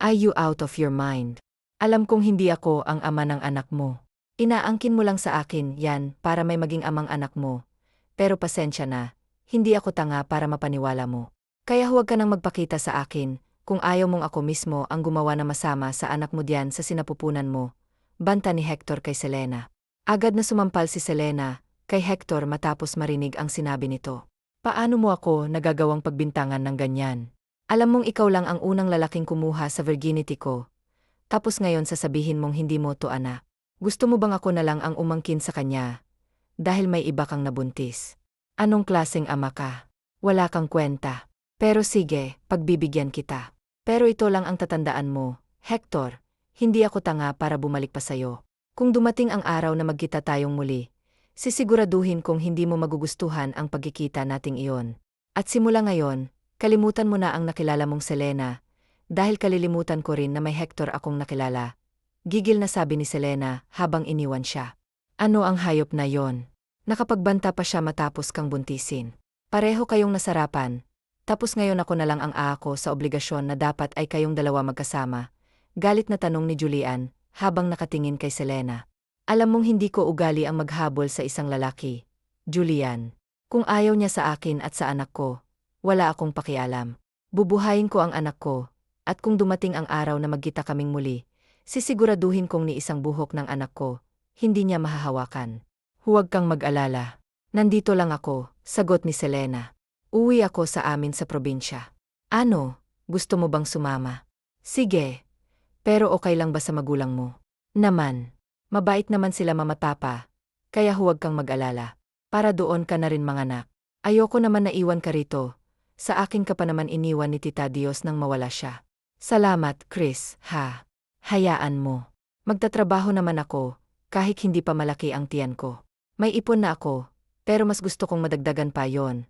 Are you out of your mind? Alam kong hindi ako ang ama ng anak mo. Inaangkin mo lang sa akin yan para may maging amang anak mo. Pero pasensya na, hindi ako tanga para mapaniwala mo. Kaya huwag ka nang magpakita sa akin kung ayaw mong ako mismo ang gumawa na masama sa anak mo diyan sa sinapupunan mo. Banta ni Hector kay Selena. Agad na sumampal si Selena kay Hector matapos marinig ang sinabi nito. Paano mo ako nagagawang pagbintangan ng ganyan? Alam mong ikaw lang ang unang lalaking kumuha sa virginity ko. Tapos ngayon sasabihin mong hindi mo to anak. Gusto mo bang ako na lang ang umangkin sa kanya? Dahil may iba kang nabuntis. Anong klaseng ama ka? Wala kang kwenta. Pero sige, pagbibigyan kita. Pero ito lang ang tatandaan mo, Hector. Hindi ako tanga para bumalik pa sa'yo. Kung dumating ang araw na magkita tayong muli, sisiguraduhin kong hindi mo magugustuhan ang pagkikita nating iyon. At simula ngayon, kalimutan mo na ang nakilala mong Selena. Dahil kalilimutan ko rin na may Hector akong nakilala. Gigil na sabi ni Selena habang iniwan siya. Ano ang hayop na yon? Nakapagbanta pa siya matapos kang buntisin. Pareho kayong nasarapan. Tapos ngayon ako na lang ang aako sa obligasyon na dapat ay kayong dalawa magkasama. Galit na tanong ni Julian habang nakatingin kay Selena. Alam mong hindi ko ugali ang maghabol sa isang lalaki. Julian, kung ayaw niya sa akin at sa anak ko, wala akong pakialam. Bubuhayin ko ang anak ko, at kung dumating ang araw na magkita kaming muli, sisiguraduhin kong ni isang buhok ng anak ko, hindi niya mahahawakan. Huwag kang mag-alala. Nandito lang ako, sagot ni Selena. Uwi ako sa amin sa probinsya. Ano, gusto mo bang sumama? Sige. Pero okay lang ba sa magulang mo? Naman. Mabait naman sila mama papa. Kaya huwag kang mag-alala. Para doon ka na rin manganak. Ayoko naman na iwan ka rito. Sa akin ka pa naman iniwan ni Tita Dios nang mawala siya. Salamat, Chris, ha. Hayaan mo. Magtatrabaho naman ako, kahit hindi pa malaki ang tiyan ko. May ipon na ako, pero mas gusto kong madagdagan pa yon.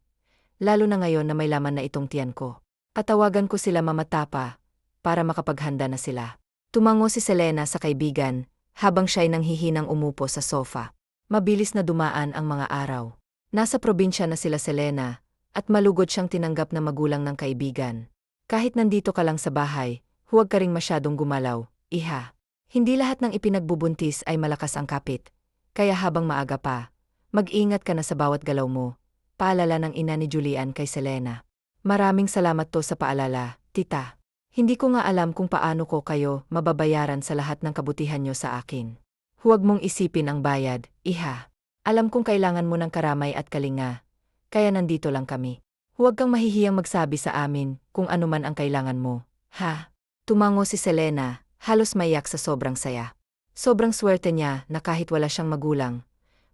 Lalo na ngayon na may laman na itong tiyan ko. Patawagan ko sila mama tapa, para makapaghanda na sila. Tumango si Selena sa kaibigan, habang siya'y nanghihinang umupo sa sofa. Mabilis na dumaan ang mga araw. Nasa probinsya na sila Selena, at malugod siyang tinanggap na magulang ng kaibigan. Kahit nandito ka lang sa bahay, huwag ka ring masyadong gumalaw, iha. Hindi lahat ng ipinagbubuntis ay malakas ang kapit. Kaya habang maaga pa, mag-ingat ka na sa bawat galaw mo. Paalala ng ina ni Julian kay Selena. Maraming salamat to sa paalala, tita. Hindi ko nga alam kung paano ko kayo mababayaran sa lahat ng kabutihan nyo sa akin. Huwag mong isipin ang bayad, iha. Alam kong kailangan mo ng karamay at kalinga. Kaya nandito lang kami. Huwag kang mahihiyang magsabi sa amin kung ano man ang kailangan mo, ha? Tumango si Selena, halos maiyak sa sobrang saya. Sobrang swerte niya na kahit wala siyang magulang,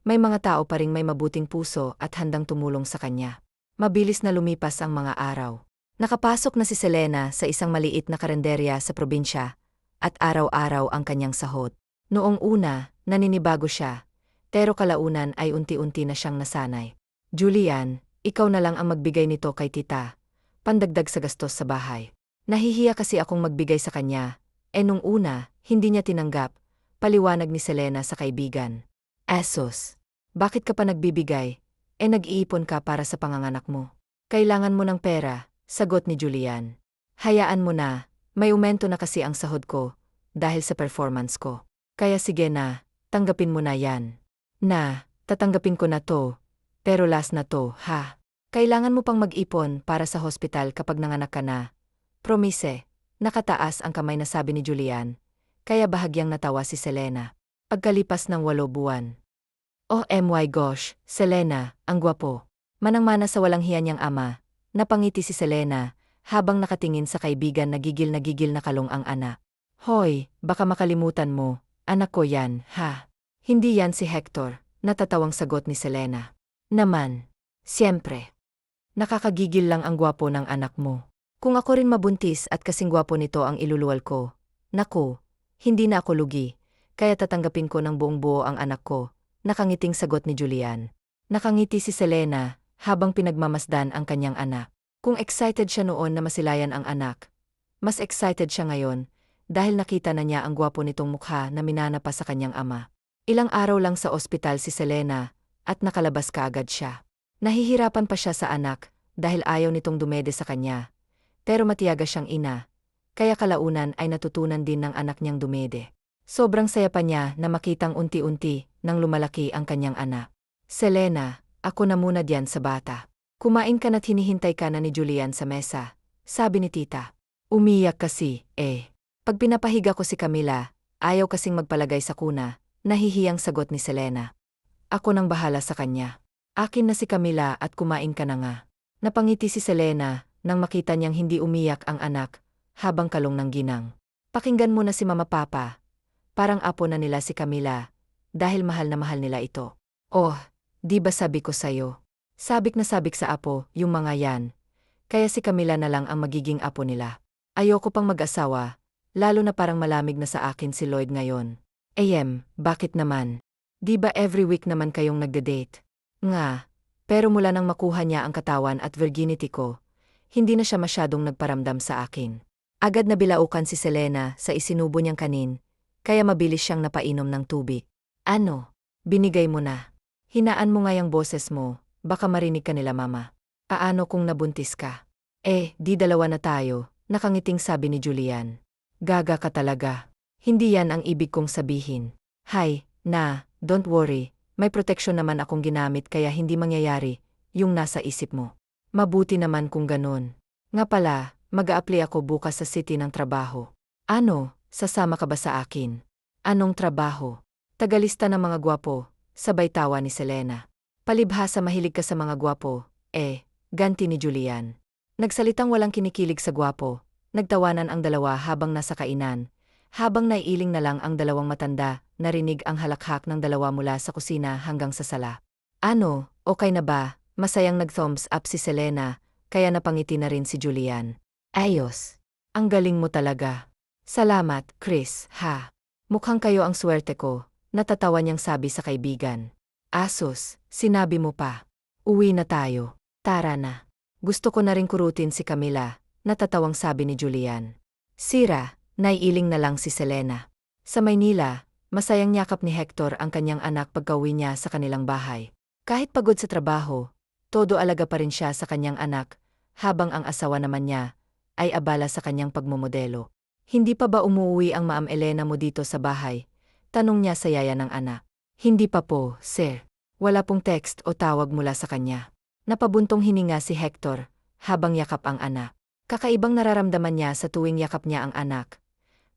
may mga tao pa ring may mabuting puso at handang tumulong sa kanya. Mabilis na lumipas ang mga araw. Nakapasok na si Selena sa isang maliit na karenderya sa probinsya, at araw-araw ang kanyang sahod. Noong una, naninibago siya, pero kalaunan ay unti-unti na siyang nasanay. Julian, ikaw na lang ang magbigay nito kay tita. Pandagdag sa gastos sa bahay. Nahihiya kasi akong magbigay sa kanya. Nung una, hindi niya tinanggap. Paliwanag ni Selena sa kaibigan. Asos, bakit ka pa nagbibigay? Nag-iipon ka para sa panganganak mo. Kailangan mo ng pera, sagot ni Julian. Hayaan mo na, may aumento na kasi ang sahod ko, dahil sa performance ko. Kaya sige na, tanggapin mo na yan. Na, tatanggapin ko na to. Pero last na to, ha? Kailangan mo pang mag-ipon para sa hospital kapag nanganak ka na. Promise, nakataas ang kamay na sabi ni Julian, kaya bahagyang natawa si Selena. Pagkalipas ng 8 buwan. Oh my gosh, Selena, ang gwapo. Manang-mana sa walang hiya niyang ama, napangiti si Selena, habang nakatingin sa kaibigan na gigil na kalong ang anak. Hoy, baka makalimutan mo, anak ko yan, ha? Hindi yan si Hector, natatawang sagot ni Selena. Naman. Siyempre. Nakakagigil lang ang gwapo ng anak mo. Kung ako rin mabuntis at kasing gwapo nito ang iluluwal ko, naku, hindi na ako lugi, kaya tatanggapin ko ng buong buo ang anak ko, nakangiting sagot ni Julian. Nakangiti si Selena, habang pinagmamasdan ang kanyang anak. Kung excited siya noon na masilayan ang anak, mas excited siya ngayon, dahil nakita na niya ang gwapo nitong mukha na minana pa sa kanyang ama. Ilang araw lang sa ospital si Selena, at nakalabas kaagad siya. Nahihirapan pa siya sa anak, dahil ayaw nitong dumede sa kanya. Pero matiyaga siyang ina, kaya kalaunan ay natutunan din ng anak niyang dumede. Sobrang saya pa niya na makitang unti-unti nang lumalaki ang kanyang anak. Selena, ako na muna diyan sa bata. Kumain ka na't hinihintay ka na ni Julian sa mesa, sabi ni tita. Umiyak kasi, eh. Pag pinapahiga ko si Camila, ayaw kasing magpalagay sa kuna, nahihiyang sagot ni Selena. Ako nang bahala sa kanya. Akin na si Camila at kumain ka na nga. Napangiti si Selena nang makita niyang hindi umiyak ang anak habang kalong ng ginang. Pakinggan mo na si Mama Papa. Parang apo na nila si Camila dahil mahal na mahal nila ito. Oh, di ba sabi ko sa'yo? Sabik na sabik sa apo yung mga yan. Kaya si Camila na lang ang magiging apo nila. Ayoko pang mag-asawa, lalo na parang malamig na sa akin si Lloyd ngayon. Bakit naman? Di ba every week naman kayong nagde-date? Nga, pero mula nang makuha niya ang katawan at virginity ko, hindi na siya masyadong nagparamdam sa akin. Agad na bilaukan si Selena sa isinubo niyang kanin, kaya mabilis siyang napainom ng tubig. Ano? Binigay mo na. Hinaan mo nga yung boses mo, baka marinig ka nila mama. Paano kung nabuntis ka? Di dalawa na tayo, nakangiting sabi ni Julian. Gaga ka talaga. Hindi yan ang ibig kong sabihin. Don't worry. May proteksyon naman akong ginamit kaya hindi mangyayari yung nasa isip mo. Mabuti naman kung ganun. Nga pala, mag-a-apply ako bukas sa city ng trabaho. Ano, sasama ka ba sa akin? Anong trabaho? Tagalista ng mga gwapo, sabay tawa ni Selena. Palibhasa mahilig ka sa mga gwapo, ganti ni Julian. Nagsalitang walang kinikilig sa gwapo, nagtawanan ang dalawa habang nasa kainan. Habang naiiling na lang ang dalawang matanda, narinig ang halakhak ng dalawa mula sa kusina hanggang sa sala. Ano, okay na ba? Masayang nag-thumbs up si Selena, kaya napangiti na rin si Julian. Ayos. Ang galing mo talaga. Salamat, Chris, ha. Mukhang kayo ang swerte ko, natatawa niyang sabi sa kaibigan. Asus, sinabi mo pa. Uwi na tayo. Tara na. Gusto ko na rin kurutin si Camila, natatawang sabi ni Julian. Sira. Naiiling na lang si Selena. Sa Maynila, masayang yakap ni Hector ang kanyang anak pagkauwi niya sa kanilang bahay. Kahit pagod sa trabaho, todo alaga pa rin siya sa kanyang anak, habang ang asawa naman niya ay abala sa kanyang pagmomodelo. Hindi pa ba umuwi ang Ma'am Elena mo dito sa bahay? Tanong niya sa yaya ng anak. Hindi pa po, sir. Wala pong text o tawag mula sa kanya. Napabuntong hininga si Hector habang yakap ang anak. Kakaibang nararamdaman niya sa tuwing yakap niya ang anak.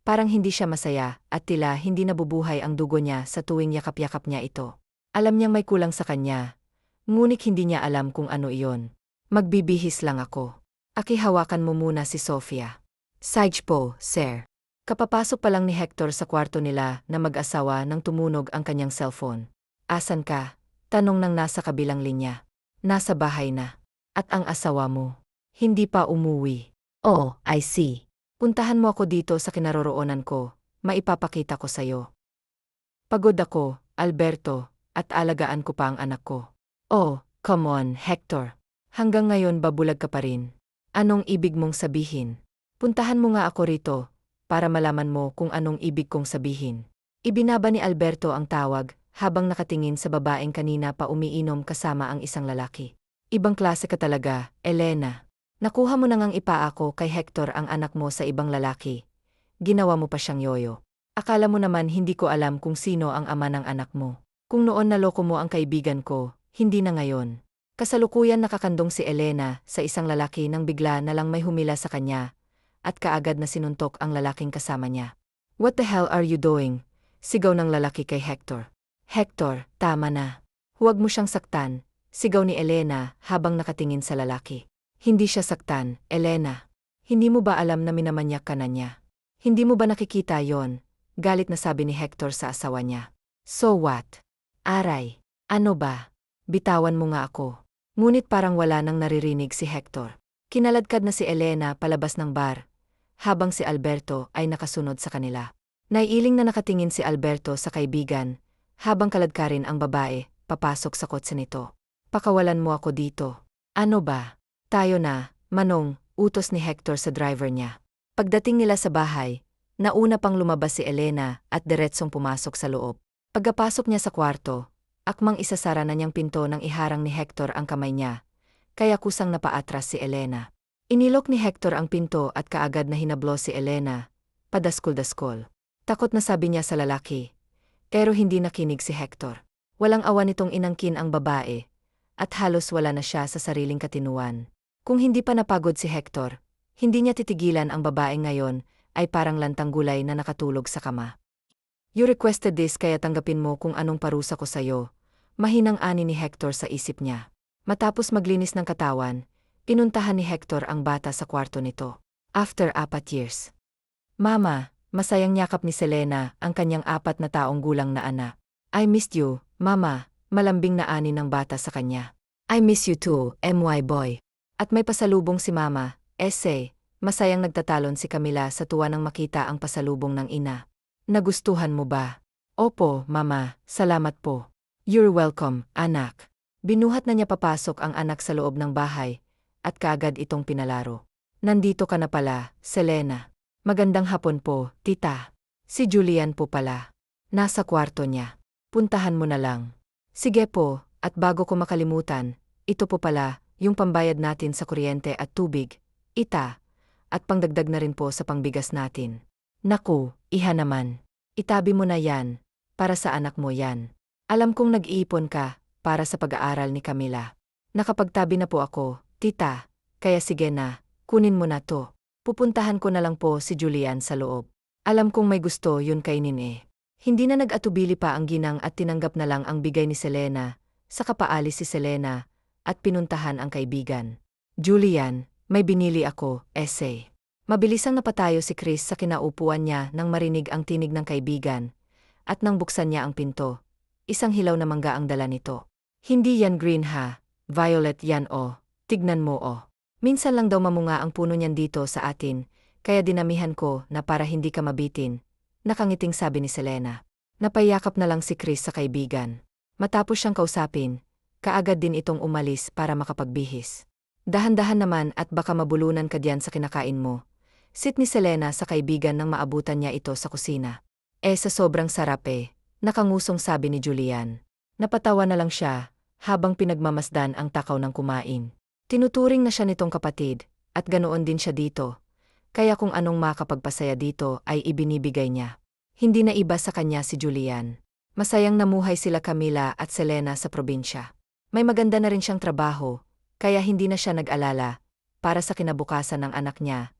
Parang hindi siya masaya at tila hindi nabubuhay ang dugo niya sa tuwing yakap-yakap niya ito. Alam niyang may kulang sa kanya, ngunit hindi niya alam kung ano iyon. Magbibihis lang ako. Hawakan mo muna si Sofia. Sige po, sir. Kapapasok pa lang ni Hector sa kwarto nila na mag-asawa nang tumunog ang kanyang cellphone. Asan ka? Tanong ng nasa kabilang linya. Nasa bahay na. At ang asawa mo? Hindi pa umuwi. Oh, I see. Puntahan mo ako dito sa kinaroroonan ko, maipapakita ko sa'yo. Pagod ako, Alberto, at alagaan ko pa ang anak ko. Oh, come on, Hector. Hanggang ngayon babulag ka pa rin. Anong ibig mong sabihin? Puntahan mo nga ako rito, para malaman mo kung anong ibig kong sabihin. Ibinaba ni Alberto ang tawag, habang nakatingin sa babaeng kanina pa umiinom kasama ang isang lalaki. Ibang klase ka talaga, Elena. Nakuha mo nang ipaa ko kay Hector ang anak mo sa ibang lalaki. Ginawa mo pa siyang yoyo. Akala mo naman hindi ko alam kung sino ang ama ng anak mo. Kung noon naloko mo ang kaibigan ko, hindi na ngayon. Kasalukuyan nakakandong si Elena sa isang lalaki nang bigla na lang may humila sa kanya, at kaagad na sinuntok ang lalaking kasama niya. What the hell are you doing? Sigaw ng lalaki kay Hector. Hector, tama na. Huwag mo siyang saktan, sigaw ni Elena habang nakatingin sa lalaki. Hindi siya saktan, Elena. Hindi mo ba alam na minamanyak ka na niya? Hindi mo ba nakikita yon? Galit na sabi ni Hector sa asawa niya. So what? Aray, ano ba? Bitawan mo nga ako. Ngunit parang wala nang naririnig si Hector. Kinaladkad na si Elena palabas ng bar, habang si Alberto ay nakasunod sa kanila. Naiiling na nakatingin si Alberto sa kaibigan, habang kaladkarin ang babae, papasok sa kotse nito. Pakawalan mo ako dito. Ano ba? Tayo na, Manong, utos ni Hector sa driver niya. Pagdating nila sa bahay, nauna pang lumabas si Elena at diretsong pumasok sa loob. Pagkapasok niya sa kwarto, akmang isasara na niyang pinto nang iharang ni Hector ang kamay niya, kaya kusang napaatras si Elena. Inilok ni Hector ang pinto at kaagad na hinablo si Elena, padaskol-daskol. Takot na sabi niya sa lalaki. Pero hindi nakinig si Hector. Walang awa nitong inangkin ang babae, at halos wala na siya sa sariling katinuan. Kung hindi pa napagod si Hector, hindi niya titigilan ang babae ngayon, ay parang lantang gulay na nakatulog sa kama. You requested this kaya tanggapin mo kung anong parusa ko sa'yo. Mahinang ani ni Hector sa isip niya. Matapos maglinis ng katawan, pinuntahan ni Hector ang bata sa kwarto nito. After 4 years. Mama, masayang yakap ni Selena ang kanyang 4 na taong gulang na anak. I missed you, Mama, malambing na ani ng bata sa kanya. I miss you too, my boy. At may pasalubong si Mama, essay, masayang nagtatalon si Camila sa tuwa nang makita ang pasalubong ng ina. Nagustuhan mo ba? Opo, Mama, salamat po. You're welcome, anak. Binuhat na niya papasok ang anak sa loob ng bahay, at kaagad itong pinalaro. Nandito ka na pala, Selena. Magandang hapon po, tita. Si Julian po pala. Nasa kwarto niya. Puntahan mo na lang. Sige po, at bago ko makalimutan, ito po pala, yung pambayad natin sa kuryente at tubig, ita, at pangdagdag na rin po sa pangbigas natin. Naku, iha naman. Itabi mo na yan, para sa anak mo yan. Alam kong nag-iipon ka, para sa pag-aaral ni Camila. Nakapagtabi na po ako, tita, kaya sige na, kunin mo na to. Pupuntahan ko na lang po si Julian sa loob. Alam kong may gusto yun kainin eh. Hindi na nag-atubili pa ang ginang at tinanggap na lang ang bigay ni Selena, saka paalis si Selena, at pinuntahan ang kaibigan. Julian, may binili ako, essay. Mabilisang napatayo si Chris sa kinaupuan niya nang marinig ang tinig ng kaibigan, at nang buksan niya ang pinto, isang hilaw na mangga ang dala nito. Hindi yan green ha, violet yan oh, tignan mo oh. Minsan lang daw mamunga ang puno niyan dito sa atin, kaya dinamihan ko na para hindi ka mabitin, nakangiting sabi ni Selena. Napayakap na lang si Chris sa kaibigan. Matapos siyang kausapin, kaagad din itong umalis para makapagbihis. Dahan-dahan naman at baka mabulunan ka diyan sa kinakain mo. Sit ni Selena sa kaibigan nang maabutan niya ito sa kusina. Sa sobrang sarap nakangusong sabi ni Julian. Napatawa na lang siya, habang pinagmamasdan ang takaw ng kumain. Tinuturing na siya nitong kapatid, at ganoon din siya dito. Kaya kung anong makapagpasaya dito ay ibinibigay niya. Hindi na iba sa kanya si Julian. Masayang namuhay sila Camila at Selena sa probinsya. May maganda na rin siyang trabaho, kaya hindi na siya nag-alala para sa kinabukasan ng anak niya,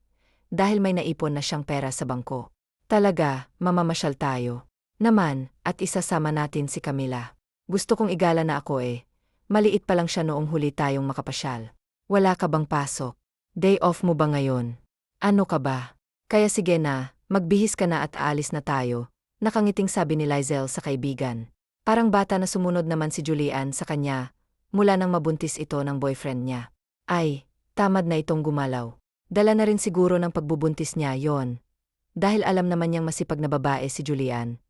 dahil may naipon na siyang pera sa bangko. Talaga, mamamasyal tayo. Naman, at isasama natin si Camila. Gusto kong igala na ako Maliit pa lang siya noong huli tayong makapasyal. Wala ka bang pasok? Day off mo ba ngayon? Ano ka ba? Kaya sige na, magbihis ka na at aalis na tayo, nakangiting sabi ni Lizel sa kaibigan. Parang bata na sumunod naman si Julian sa kanya, mula nang mabuntis ito ng boyfriend niya. Ay, tamad na itong gumalaw. Dala na rin siguro ng pagbubuntis niya yon. Dahil alam naman niyang masipag na babae si Julian.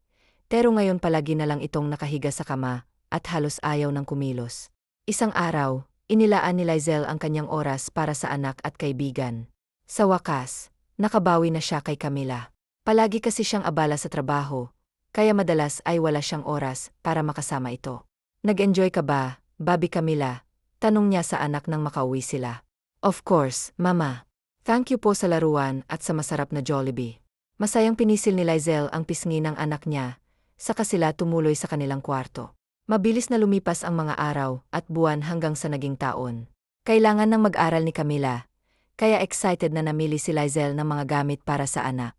Pero ngayon palagi na lang itong nakahiga sa kama, at halos ayaw ng kumilos. Isang araw, inilaan ni Lizel ang kanyang oras para sa anak at kaibigan. Sa wakas, nakabawi na siya kay Camila. Palagi kasi siyang abala sa trabaho, kaya madalas ay wala siyang oras para makasama ito. Nag-enjoy ka ba, Bobby Camila? Tanong niya sa anak nang makauwi sila. Of course, Mama. Thank you po sa laruan at sa masarap na Jollibee. Masayang pinisil ni Lizel ang pisngi ng anak niya, saka sila tumuloy sa kanilang kwarto. Mabilis na lumipas ang mga araw at buwan hanggang sa naging taon. Kailangan ng mag-aral ni Camila, kaya excited na namili si Lizel ng mga gamit para sa anak.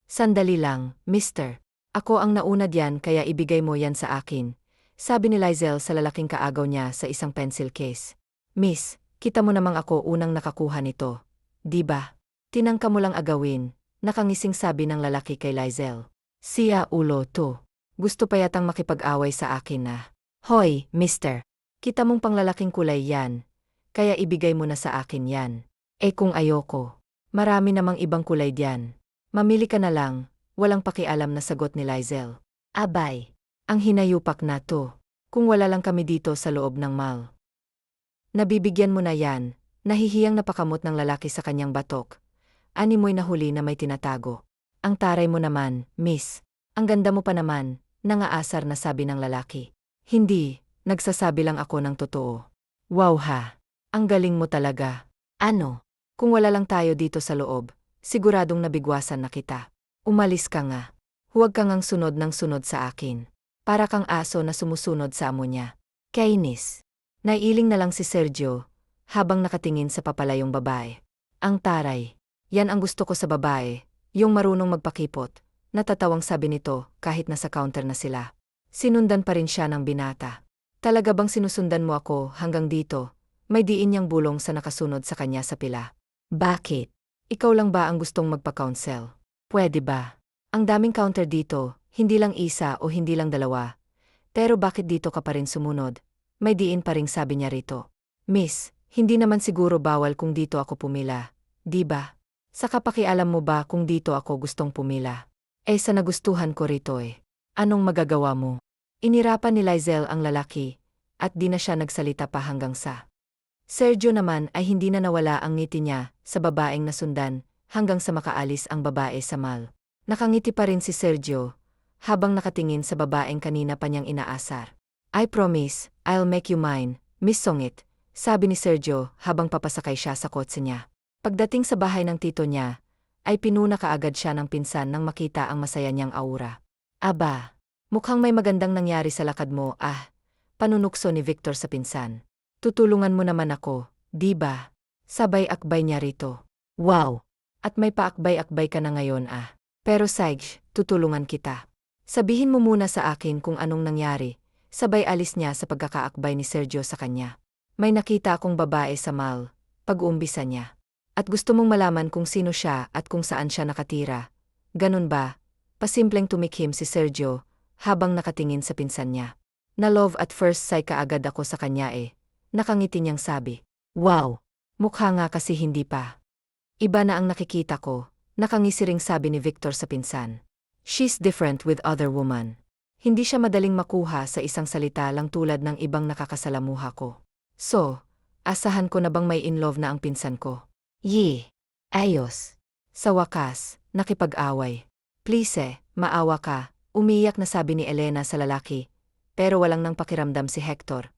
Sandali lang, mister. Ako ang nauna diyan kaya ibigay mo yan sa akin, sabi ni Lizel sa lalaking kaagaw niya sa isang pencil case. Miss, kita mo namang ako unang nakakuha nito, di ba? Tinangka mo lang agawin, nakangising sabi ng lalaki kay Lizel. Siya ulo to. Gusto pa yatang makipag-away sa akin na. Hoy, mister. Kita mong panglalaking kulay yan, kaya ibigay mo na sa akin yan. Kung ayoko, marami namang ibang kulay diyan. Mamili ka na lang, walang pakialam na sagot ni Lizel. Abay, ang hinayupak na to. Kung wala lang kami dito sa loob ng mall. Nabibigyan mo na yan, nahihiyang napakamot ng lalaki sa kanyang batok. Animoy na huli na may tinatago. Ang taray mo naman, miss. Ang ganda mo pa naman, nangaasar na sabi ng lalaki. Hindi, nagsasabi lang ako ng totoo. Wow ha, ang galing mo talaga. Ano? Kung wala lang tayo dito sa loob, siguradong nabigwasan na kita. Umalis ka nga. Huwag kang ang sunod ng sunod sa akin. Para kang aso na sumusunod sa amo niya. Kainis. Naiiling na lang si Sergio, habang nakatingin sa papalayong babae. Ang taray. Yan ang gusto ko sa babae, yung marunong magpakipot. Natatawang sabi nito kahit nasa counter na sila. Sinundan pa rin siya ng binata. Talaga bang sinusundan mo ako hanggang dito? May diin niyang bulong sa nakasunod sa kanya sa pila. Bakit? Ikaw lang ba ang gustong magpa-counsel? Pwede ba? Ang daming counter dito, hindi lang isa o hindi lang dalawa. Pero bakit dito ka pa rin sumunod? May diin pa ring sabi niya rito. Miss, hindi naman siguro bawal kung dito ako pumila, di ba? Saka pakialam mo ba kung dito ako gustong pumila? Sa nagustuhan ko rito Anong magagawa mo? Inirapan ni Lizelle ang lalaki, at di na siya nagsalita pa hanggang sa. Sergio naman ay hindi na nawala ang ngiti niya sa babaeng nasundan hanggang sa makaalis ang babae sa mall. Nakangiti pa rin si Sergio, habang nakatingin sa babaeng kanina pa niyang inaasar. I promise, I'll make you mine, Miss Songit, sabi ni Sergio habang papasakay siya sa kotse niya. Pagdating sa bahay ng tito niya, ay pinuna kaagad siya ng pinsan nang makita ang masaya niyang aura. Aba, mukhang may magandang nangyari sa lakad mo panunukso ni Victor sa pinsan. Tutulungan mo naman ako, di ba? Sabay akbay niya rito. Wow! At may paakbay-akbay ka na ngayon Pero Saig, tutulungan kita. Sabihin mo muna sa akin kung anong nangyari. Sabay alis niya sa pagkakaakbay ni Sergio sa kanya. May nakita akong babae sa mall, pag-uumpisa niya. At gusto mong malaman kung sino siya at kung saan siya nakatira. Ganun ba? Pasimpleng tumikhim si Sergio, habang nakatingin sa pinsan niya. Na love at first sight kaagad ako sa kanya Nakangiti niyang sabi. Wow! Mukha nga kasi hindi pa. Iba na ang nakikita ko, nakangisi ring sabi ni Victor sa pinsan. She's different with other woman. Hindi siya madaling makuha sa isang salita lang tulad ng ibang nakakasalamuha ko. So, asahan ko na bang may in love na ang pinsan ko? Yee! Ayos! Sa wakas, nakipag-away. Please maawa ka, umiyak na sabi ni Elena sa lalaki. Pero walang nang pakiramdam si Hector.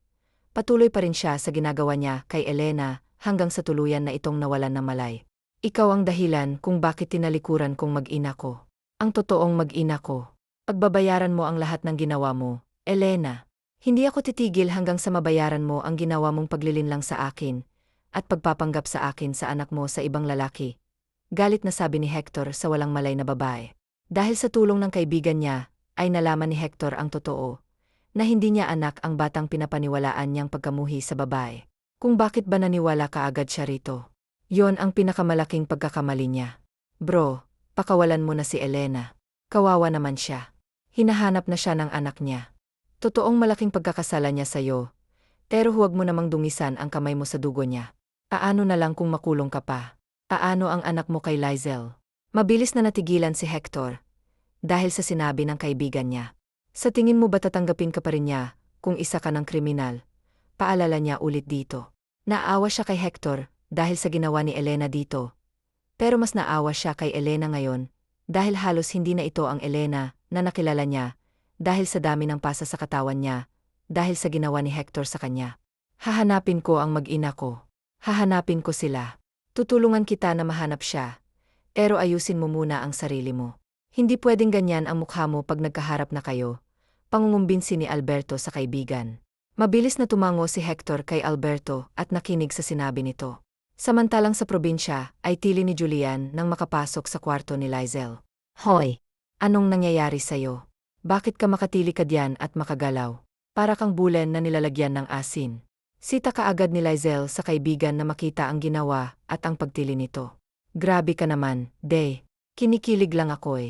Patuloy pa rin siya sa ginagawa niya kay Elena hanggang sa tuluyan na itong nawalan ng malay. Ikaw ang dahilan kung bakit tinalikuran kong mag-ina ko. Ang totoong mag-ina ko. Pagbabayaran mo ang lahat ng ginawa mo, Elena. Hindi ako titigil hanggang sa mabayaran mo ang ginawa mong paglilinlang sa akin at pagpapanggap sa akin sa anak mo sa ibang lalaki. Galit na sabi ni Hector sa walang malay na babae. Dahil sa tulong ng kaibigan niya, ay nalaman ni Hector ang totoo. Na hindi niya anak ang batang pinapaniwalaan niyang pagkamuhi sa babae. Kung bakit ba naniwala kaagad siya rito? Yon ang pinakamalaking pagkakamali niya. Bro, pakawalan mo na si Elena. Kawawa naman siya. Hinahanap na siya ng anak niya. Totoong malaking pagkakasala niya sa'yo. Pero huwag mo namang dungisan ang kamay mo sa dugo niya. Paano na lang kung makulong ka pa? Paano ang anak mo kay Lizelle? Mabilis na natigilan si Hector. Dahil sa sinabi ng kaibigan niya. Sa tingin mo ba tatanggapin ka pa rin niya kung isa ka ng kriminal? Paalala niya ulit dito. Naawa siya kay Hector dahil sa ginawa ni Elena dito. Pero mas naawa siya kay Elena ngayon dahil halos hindi na ito ang Elena na nakilala niya dahil sa dami ng pasa sa katawan niya, dahil sa ginawa ni Hector sa kanya. Hahanapin ko ang mag-ina ko. Hahanapin ko sila. Tutulungan kita na mahanap siya. Pero ayusin mo muna ang sarili mo. Hindi pwedeng ganyan ang mukha mo pag nagkaharap na kayo. Pangungumbinsi ni Alberto sa kaibigan. Mabilis na tumango si Hector kay Alberto at nakinig sa sinabi nito. Samantalang sa probinsya ay tili ni Julian nang makapasok sa kwarto ni Lizelle. Hoy! Anong nangyayari sa'yo? Bakit ka makatili ka diyan at makagalaw? Para kang bulen na nilalagyan ng asin. Sita kaagad ni Lizelle sa kaibigan na makita ang ginawa at ang pagtili nito. Grabe ka naman, Day. Kinikilig lang ako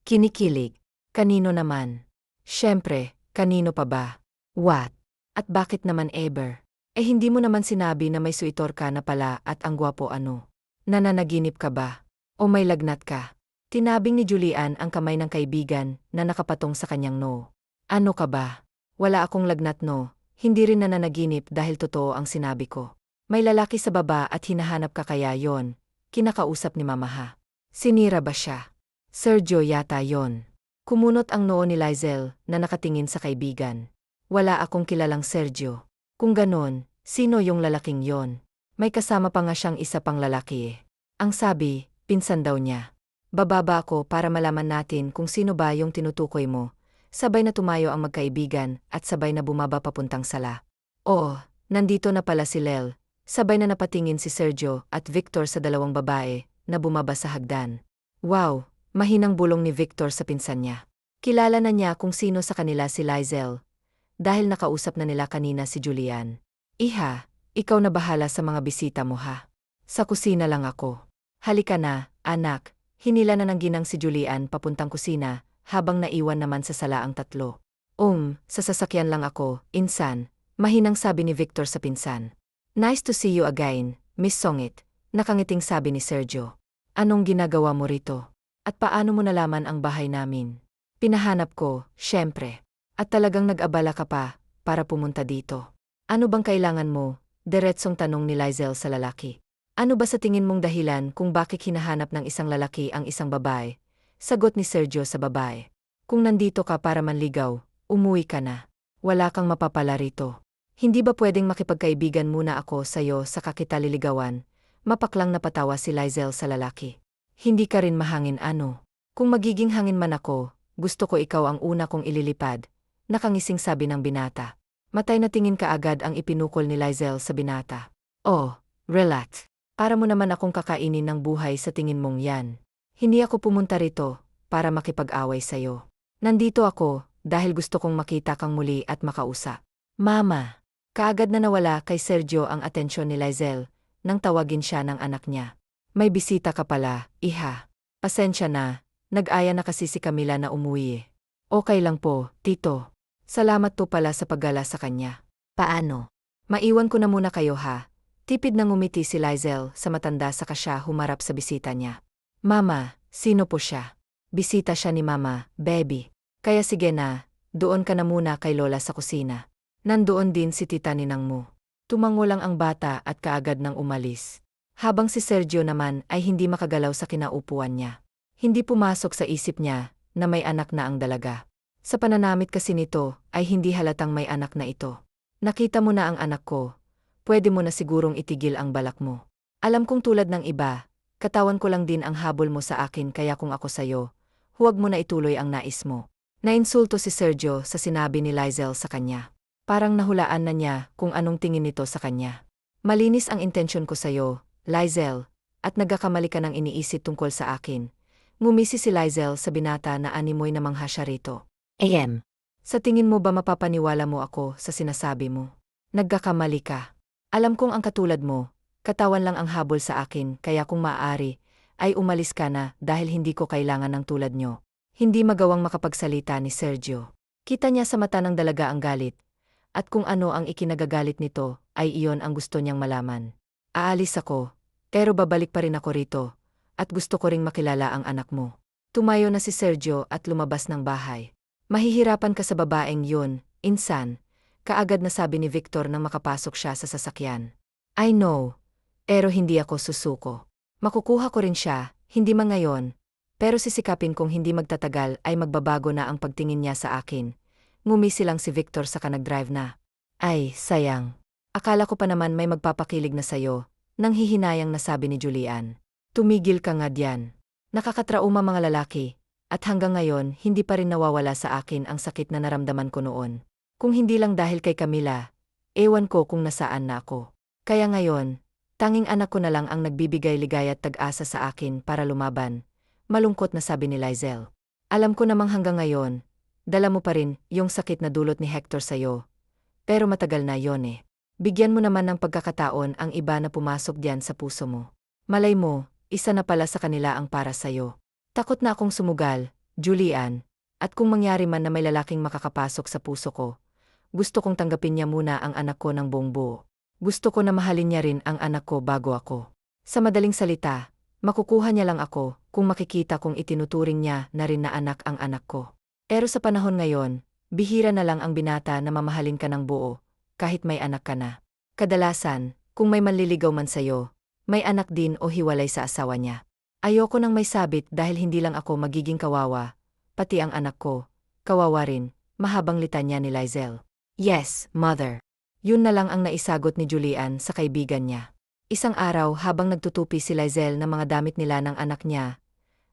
Kinikilig? Kanino naman? Siyempre, kanino pa ba? What? At bakit naman ever? Hindi mo naman sinabi na may suitor ka na pala at ang gwapo ano? Nananaginip ka ba? O may lagnat ka? Tinabing ni Julian ang kamay ng kaibigan na nakapatong sa kanyang no. Ano ka ba? Wala akong lagnat no, hindi rin nananaginip dahil totoo ang sinabi ko. May lalaki sa baba at hinahanap ka kaya yon, kinakausap ni Mamaha. Sinira ba siya? Sergio yata yon. Kumunot ang noo ni Lizelle na nakatingin sa kaibigan. Wala akong kilalang Sergio. Kung ganon, sino yung lalaking yon? May kasama pa nga siyang isa pang lalaki eh. Ang sabi, pinsan daw niya. Bababa ako para malaman natin kung sino ba yung tinutukoy mo. Sabay na tumayo ang magkaibigan at sabay na bumaba papuntang sala. Oo, nandito na pala si Lel. Sabay na napatingin si Sergio at Victor sa dalawang babae na bumaba sa hagdan. Wow, mahinang bulong ni Victor sa pinsan niya. Kilala na niya kung sino sa kanila si Lizel. Dahil nakausap na nila kanina si Julian. Iha, ikaw na bahala sa mga bisita mo ha. Sa kusina lang ako. Halika na, anak. Hinila na ng ginang si Julian papuntang kusina, habang naiwan naman sa sala ang tatlo. Sa sasakyan lang ako, insan, mahinang sabi ni Victor sa pinsan. Nice to see you again, Miss Songit, nakangiting sabi ni Sergio. Anong ginagawa mo rito? At paano mo nalaman ang bahay namin? Pinahanap ko, syempre. At talagang nag-abala ka pa, para pumunta dito. Ano bang kailangan mo? Diretsong tanong ni Lizel sa lalaki. Ano ba sa tingin mong dahilan kung bakit hinahanap ng isang lalaki ang isang babae? Sagot ni Sergio sa babae. Kung nandito ka para manligaw, umuwi ka na. Wala kang mapapala rito. Hindi ba pwedeng makipagkaibigan muna ako sa'yo sa kita liligawan? Mapaklang napatawa si Lizel sa lalaki. Hindi ka rin mahangin ano. Kung magiging hangin man ako, gusto ko ikaw ang una kong ililipad. Nakangising sabi ng binata. Matay na tingin ka agad ang ipinukol ni Lizel sa binata. Oh, relax. Para mo naman akong kakainin ng buhay sa tingin mong yan. Hindi ako pumunta rito para makipag-away sa'yo. Nandito ako dahil gusto kong makita kang muli at makausap. Mama! Kaagad na nawala kay Sergio ang atensyon ni Lizel nang tawagin siya ng anak niya. May bisita ka pala, iha. Pasensya na, nag-aya na kasi si Camila na umuwi eh. Okay lang po, tito. Salamat po pala sa paggala sa kanya. Paano? Maiwan ko na muna kayo ha. Tipid na ngumiti si Lizel sa matanda saka siya humarap sa bisita niya. Mama, sino po siya? Bisita siya ni Mama, baby. Kaya sige na, doon ka na muna kay Lola sa kusina. Nandoon din si tita ninang mo. Tumango lang ang bata at kaagad nang umalis. Habang si Sergio naman ay hindi makagalaw sa kinaupuan niya. Hindi pumasok sa isip niya na may anak na ang dalaga. Sa pananamit kasi nito ay hindi halatang may anak na ito. Nakita mo na ang anak ko. Pwede mo na sigurong itigil ang balak mo. Alam kong tulad ng iba, katawan ko lang din ang habol mo sa akin kaya kung ako sayo, huwag mo na ituloy ang nais mo. Nainsulto si Sergio sa sinabi ni Lizel sa kanya. Parang nahulaan na niya kung anong tingin nito sa kanya. Malinis ang intensyon ko sayo, Lizel, at nagkakamali ka ng iniisip tungkol sa akin. Ngumisi si Lizel sa binata na animoy na mangha siya rito. Sa tingin mo ba mapapaniwala mo ako sa sinasabi mo? Nagkakamali ka. Alam kong ang katulad mo, katawan lang ang habol sa akin kaya kung maaari, ay umalis ka na dahil hindi ko kailangan ng tulad nyo. Hindi magawang makapagsalita ni Sergio. Kita niya sa mata ng dalaga ang galit. At kung ano ang ikinagagalit nito, ay iyon ang gusto niyang malaman. Aalis ako, pero babalik pa rin ako rito. At gusto ko ring makilala ang anak mo. Tumayo na si Sergio at lumabas ng bahay. Mahihirapan ka sa babaeng yun, insan. Kaagad na sabi ni Victor nang makapasok siya sa sasakyan. I know. Pero hindi ako susuko. Makukuha ko rin siya, hindi man ngayon. Pero sisikapin kong hindi magtatagal ay magbabago na ang pagtingin niya sa akin. Ngumisi lang si Victor saka nag-drive na. Ay, sayang. Akala ko pa naman may magpapakilig na sayo, nang hihinayang nasabi ni Julian. Tumigil ka nga diyan. Nakakatrauma mga lalaki, at hanggang ngayon hindi pa rin nawawala sa akin ang sakit na naramdaman ko noon. Kung hindi lang dahil kay Camila, ewan ko kung nasaan na ako. Kaya ngayon, tanging anak ko na lang ang nagbibigay ligaya at tag-asa sa akin para lumaban. Malungkot na sabi ni Lizel. Alam ko namang hanggang ngayon, dala mo pa rin yung sakit na dulot ni Hector sa'yo. Pero matagal na yon eh. Bigyan mo naman ng pagkakataon ang iba na pumasok diyan sa puso mo. Malay mo, isa na pala sa kanila ang para sa'yo. Takot na akong sumugal, Julian, at kung mangyari man na may lalaking makakapasok sa puso ko, gusto kong tanggapin niya muna ang anak ko ng buong buo. Gusto ko na mahalin niya rin ang anak ko bago ako. Sa madaling salita, makukuha niya lang ako kung makikita kong itinuturing niya na rin na anak ang anak ko. Pero sa panahon ngayon, bihira na lang ang binata na mamahalin ka ng buo, kahit may anak ka na. Kadalasan, kung may manliligaw man sa'yo, may anak din o hiwalay sa asawa niya. Ayoko nang may sabit dahil hindi lang ako magiging kawawa, pati ang anak ko, kawawa rin, mahabang litanya ni Lizel. Yes, mother. Yun na lang ang naisagot ni Julian sa kaibigan niya. Isang araw habang nagtutupi si Lizel ng mga damit nila ng anak niya,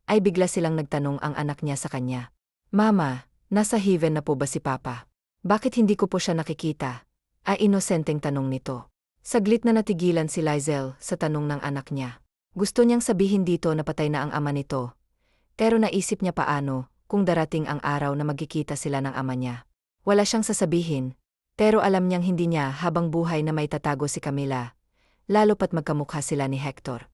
ay bigla silang nagtanong ang anak niya sa kanya. Mama, nasa heaven na po ba si Papa? Bakit hindi ko po siya nakikita? Ay inosenteng tanong nito. Saglit na natigilan si Lizel sa tanong ng anak niya. Gusto niyang sabihin dito na patay na ang ama nito. Pero naisip niya paano kung darating ang araw na magkikita sila ng ama niya. Wala siyang sasabihin, pero alam niyang hindi niya habang buhay na may tatago si Camila. Lalo pat magkamukha sila ni Hector.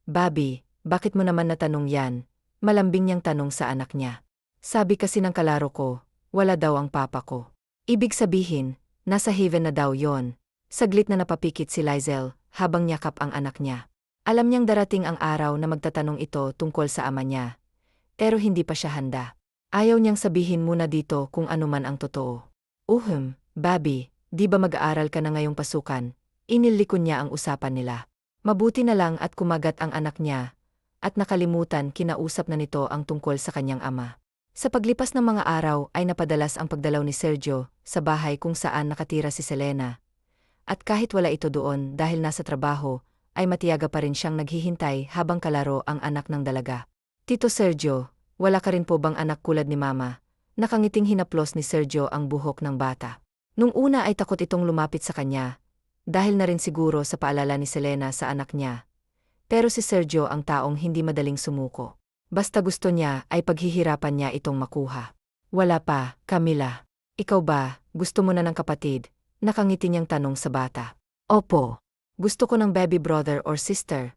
Bobby, bakit mo naman natanong yan? Malambing niyang tanong sa anak niya. Sabi kasi ng kalaro ko, wala daw ang papa ko. Ibig sabihin, nasa heaven na daw yon. Saglit na napapikit si Lizel habang niyakap ang anak niya. Alam niyang darating ang araw na magtatanong ito tungkol sa ama niya. Pero hindi pa siya handa. Ayaw niyang sabihin muna dito kung ano man ang totoo. Bobby, di ba mag-aaral ka na ngayong pasukan? Inilikon niya ang usapan nila. Mabuti na lang at kumagat ang anak niya, at nakalimutan kinausap na nito ang tungkol sa kanyang ama. Sa paglipas ng mga araw ay napadalas ang pagdalaw ni Sergio sa bahay kung saan nakatira si Selena. At kahit wala ito doon dahil nasa trabaho, ay matiyaga pa rin siyang naghihintay habang kalaro ang anak ng dalaga. Tito Sergio, wala ka rin po bang anak kulad ni Mama? Nakangiting hinaplos ni Sergio ang buhok ng bata. Nung una ay takot itong lumapit sa kanya, dahil na rin siguro sa paalala ni Selena sa anak niya. Pero si Sergio ang taong hindi madaling sumuko. Basta gusto niya ay paghihirapan niya itong makuha. Wala pa, Camila. Ikaw ba, gusto mo na ng kapatid? Nakangiti niyang tanong sa bata. Opo. Gusto ko ng baby brother or sister.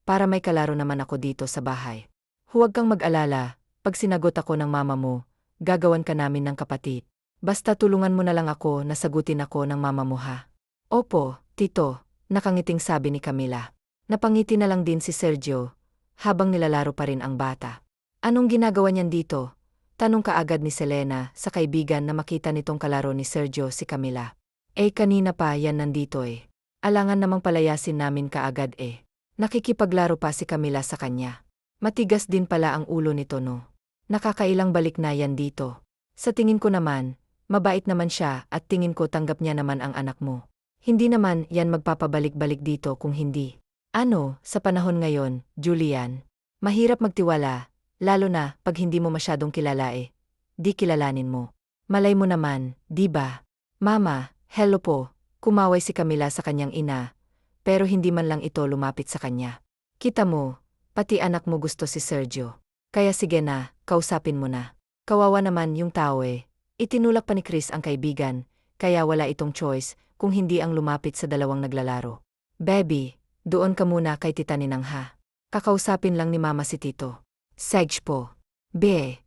Para may kalaro naman ako dito sa bahay. Huwag kang mag-alala, pag sinagot ako ng mama mo, gagawan ka namin ng kapatid. Basta tulungan mo na lang ako na sagutin ako ng mama mo ha. Opo, tito, nakangiting sabi ni Camila. Napangiti na lang din si Sergio, habang nilalaro pa rin ang bata. Anong ginagawa niyan dito? Tanong kaagad ni Selena sa kaibigan na makita nitong kalaro ni Sergio si Camila. Kanina pa yan nandito eh. Alangan namang palayasin namin kaagad eh. Nakikipaglaro pa si Camila sa kanya. Matigas din pala ang ulo nito no. Nakakailang balik na yan dito. Sa tingin ko naman, mabait naman siya at tingin ko tanggap niya naman ang anak mo. Hindi naman yan magpapabalik-balik dito kung hindi. Sa panahon ngayon, Julian, mahirap magtiwala, lalo na pag hindi mo masyadong kilala eh. Di kilalanin mo. Malay mo naman, di ba? Mama, hello po, kumaway si Camila sa kanyang ina, pero hindi man lang ito lumapit sa kanya. Kita mo, pati anak mo gusto si Sergio. Kaya sige na, kausapin mo na. Kawawa naman yung tao eh. Itinulak pa ni Chris ang kaibigan, kaya wala itong choice kung hindi ang lumapit sa dalawang naglalaro. Baby, doon ka muna kay Tita Ninang ha. Kakausapin lang ni Mama si Tito. Sedge po.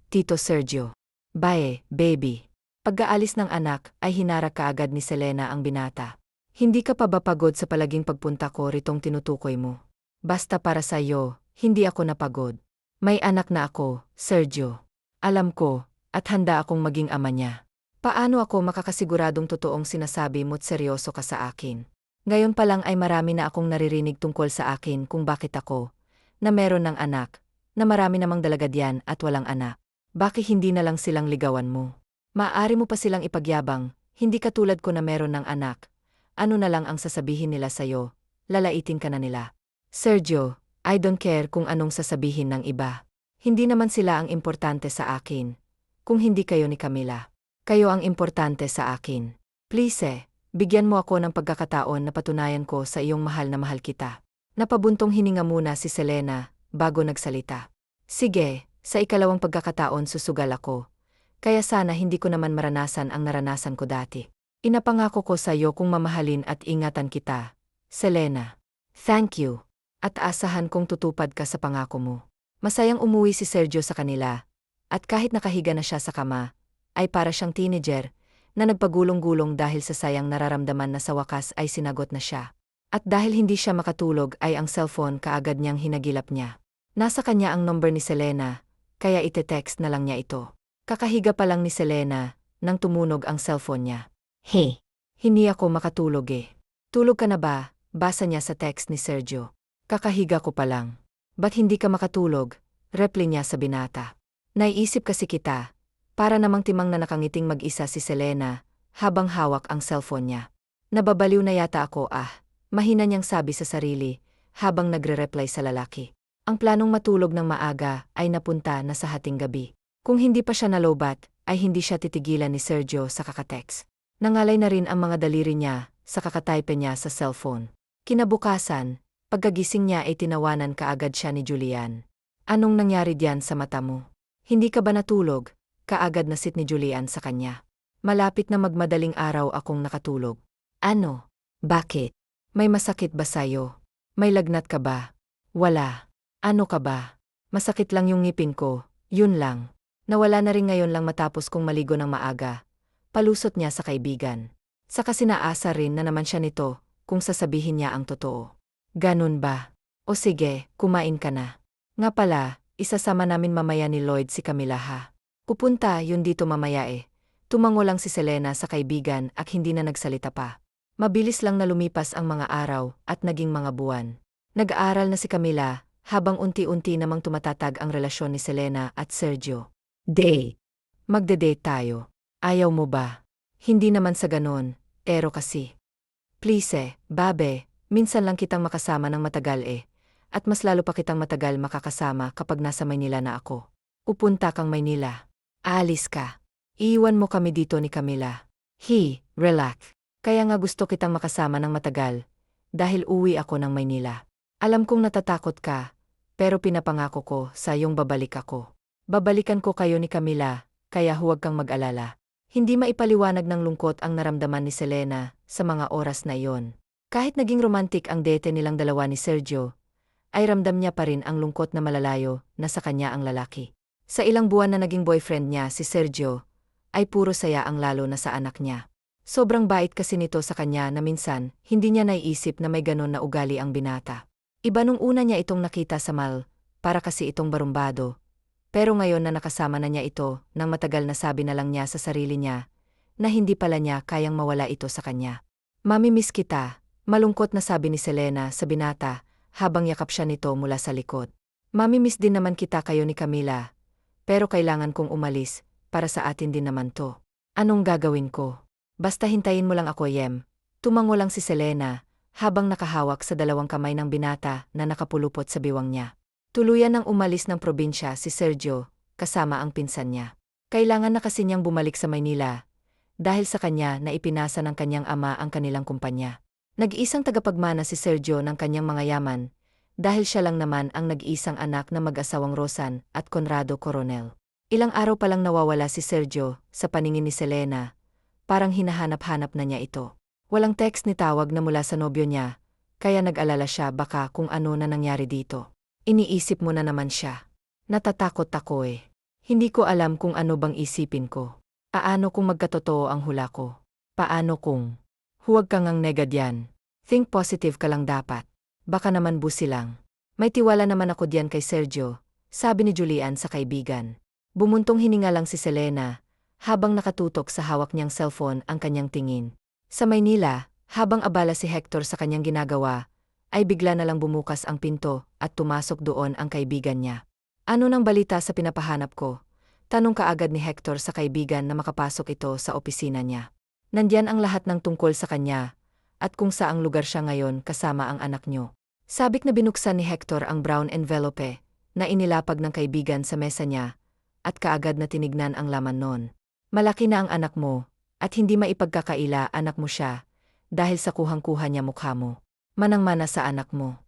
Tito Sergio. Bae, baby. Pagkaalis ng anak ay hinarak kaagad ni Selena ang binata. Hindi ka pa ba pagod sa palaging pagpunta ko ritong tinutukoy mo? Basta para sa iyo, hindi ako napagod. May anak na ako, Sergio. Alam ko, at handa akong maging ama niya. Paano ako makakasiguradong totoong sinasabi mo't seryoso ka sa akin? Ngayon pa lang ay marami na akong naririnig tungkol sa akin kung bakit ako, na meron ng anak, na marami namang dalaga diyan at walang anak. Bakit hindi na lang silang ligawan mo? Maaari mo pa silang ipagyabang, hindi katulad ko na meron ng anak. Ano na lang ang sasabihin nila sa'yo, lalaitin ka na nila. Sergio, I don't care kung anong sasabihin ng iba. Hindi naman sila ang importante sa akin. Kung hindi kayo ni Camila. Kayo ang importante sa akin. Please bigyan mo ako ng pagkakataon na patunayan ko sa iyong mahal na mahal kita. Napabuntong hininga muna si Selena, bago nagsalita. Sige, sa ikalawang pagkakataon susugal ako. Kaya sana hindi ko naman maranasan ang naranasan ko dati. Inapangako ko sa iyo kung mamahalin at ingatan kita. Selena. Thank you. At asahan kong tutupad ka sa pangako mo. Masayang umuwi si Sergio sa kanila. At kahit nakahiga na siya sa kama, ay para siyang teenager, na nagpagulong-gulong dahil sa sayang nararamdaman na sa wakas ay sinagot na siya. At dahil hindi siya makatulog ay ang cellphone kaagad niyang hinagilap niya. Nasa kanya ang number ni Selena, kaya ite-text na lang niya ito. Kakahiga pa lang ni Selena, nang tumunog ang cellphone niya. Hey, hindi ako makatulog eh. Tulog ka na ba? Basa niya sa text ni Sergio. Kakahiga ko pa lang. Ba't hindi ka makatulog? Reply niya sa binata. Naiisip kasi kita. Para namang timang na nakangiting mag-isa si Selena, habang hawak ang cellphone niya. Nababaliw na yata ako mahina niyang sabi sa sarili, habang nagre-reply sa lalaki. Ang planong matulog ng maaga ay napunta na sa hating gabi. Kung hindi pa siya nalobat, ay hindi siya titigilan ni Sergio sa kakatext. Nangalay na rin ang mga daliri niya sa kakatype niya sa cellphone. Kinabukasan, pagkagising niya ay tinawanan kaagad siya ni Julian. Anong nangyari diyan sa mata mo? Hindi ka ba natulog? Kaagad nasit ni Julian sa kanya. Malapit na magmadaling araw akong nakatulog. Ano? Bakit? May masakit ba sa'yo? May lagnat ka ba? Wala. Ano ka ba? Masakit lang yung ngipin ko, yun lang. Nawala na rin ngayon lang matapos kong maligo ng maaga. Palusot niya sa kaibigan. Saka sinaasa rin na naman siya nito kung sasabihin niya ang totoo. Ganun ba? O sige, kumain ka na. Nga pala, isasama namin mamaya ni Lloyd si Camila ha. Pupunta yun dito mamaya eh. Tumango lang si Selena sa kaibigan at hindi na nagsalita pa. Mabilis lang na lumipas ang mga araw at naging mga buwan. Nag-aaral na si Camila habang unti-unti namang tumatatag ang relasyon ni Selena at Sergio. Date. Magde-date tayo. Ayaw mo ba? Hindi naman sa ganon, pero kasi. Please babe, minsan lang kitang makasama ng matagal eh. At mas lalo pa kitang matagal makakasama kapag nasa Maynila na ako. Upunta kang Maynila. Aalis ka. Iiwan mo kami dito ni Camila. Relax. Kaya nga gusto kitang makasama ng matagal. Dahil uwi ako ng Maynila. Alam kong natatakot ka, pero pinapangako ko sa iyong babalik ako. Babalikan ko kayo ni Camila, kaya huwag kang mag-alala. Hindi maipaliwanag ng lungkot ang naramdaman ni Selena sa mga oras na iyon. Kahit naging romantic ang date nilang dalawa ni Sergio, ay ramdam niya pa rin ang lungkot na malalayo na sa kanya ang lalaki. Sa ilang buwan na naging boyfriend niya si Sergio, ay puro saya ang lalo na sa anak niya. Sobrang bait kasi nito sa kanya na minsan hindi niya naiisip na may ganon na ugali ang binata. Iba nung una niya itong nakita sa mall, para kasi itong barumbado. Pero ngayon na nakasama na niya ito, nang matagal na sabi na lang niya sa sarili niya, na hindi pala niya kayang mawala ito sa kanya. Mamimiss kita, malungkot na sabi ni Selena sa binata, habang yakap siya nito mula sa likod. Mamimiss din naman kita kayo ni Camila, pero kailangan kong umalis, para sa atin din naman to. Anong gagawin ko? Basta hintayin mo lang ako Yem. Tumango lang si Selena, habang nakahawak sa dalawang kamay ng binata na nakapulupot sa biwang niya. Tuluyan nang umalis ng probinsya si Sergio, kasama ang pinsan niya. Kailangan na kasi niyang bumalik sa Maynila, dahil sa kanya na ipinasa ng kanyang ama ang kanilang kumpanya. Nag-iisang tagapagmana si Sergio ng kanyang mga yaman, dahil siya lang naman ang nag-iisang anak na mag-asawang Rosan at Conrado Coronel. Ilang araw pa lang nawawala si Sergio sa paningin ni Selena, parang hinahanap-hanap na niya ito. Walang text ni tawag na mula sa nobyo niya, kaya nag-alala siya baka kung ano na nangyari dito. Iniisip mo na naman siya. Natatakot ako eh. Hindi ko alam kung ano bang isipin ko. Paano kung magkatotoo ang hula ko? Paano kung? Huwag kang ang negad yan. Think positive ka lang dapat. Baka naman busi lang. May tiwala naman ako diyan kay Sergio, sabi ni Julian sa kaibigan. Bumuntong hininga lang si Selena, habang nakatutok sa hawak niyang cellphone ang kanyang tingin. Sa Maynila, habang abala si Hector sa kanyang ginagawa, ay bigla na lang bumukas ang pinto at tumasok doon ang kaibigan niya. Ano nang balita sa pinapahanap ko? Tanong kaagad ni Hector sa kaibigan na makapasok ito sa opisina niya. Nandiyan ang lahat ng tungkol sa kanya, at kung saang lugar siya ngayon kasama ang anak niyo. Sabik na binuksan ni Hector ang brown envelope na inilapag ng kaibigan sa mesa niya, at kaagad na tinignan ang laman nun. Malaki na ang anak mo, at hindi maipagkakaila anak mo siya, dahil sa kuhang-kuha niya mukha mo. Manang-mana sa anak mo.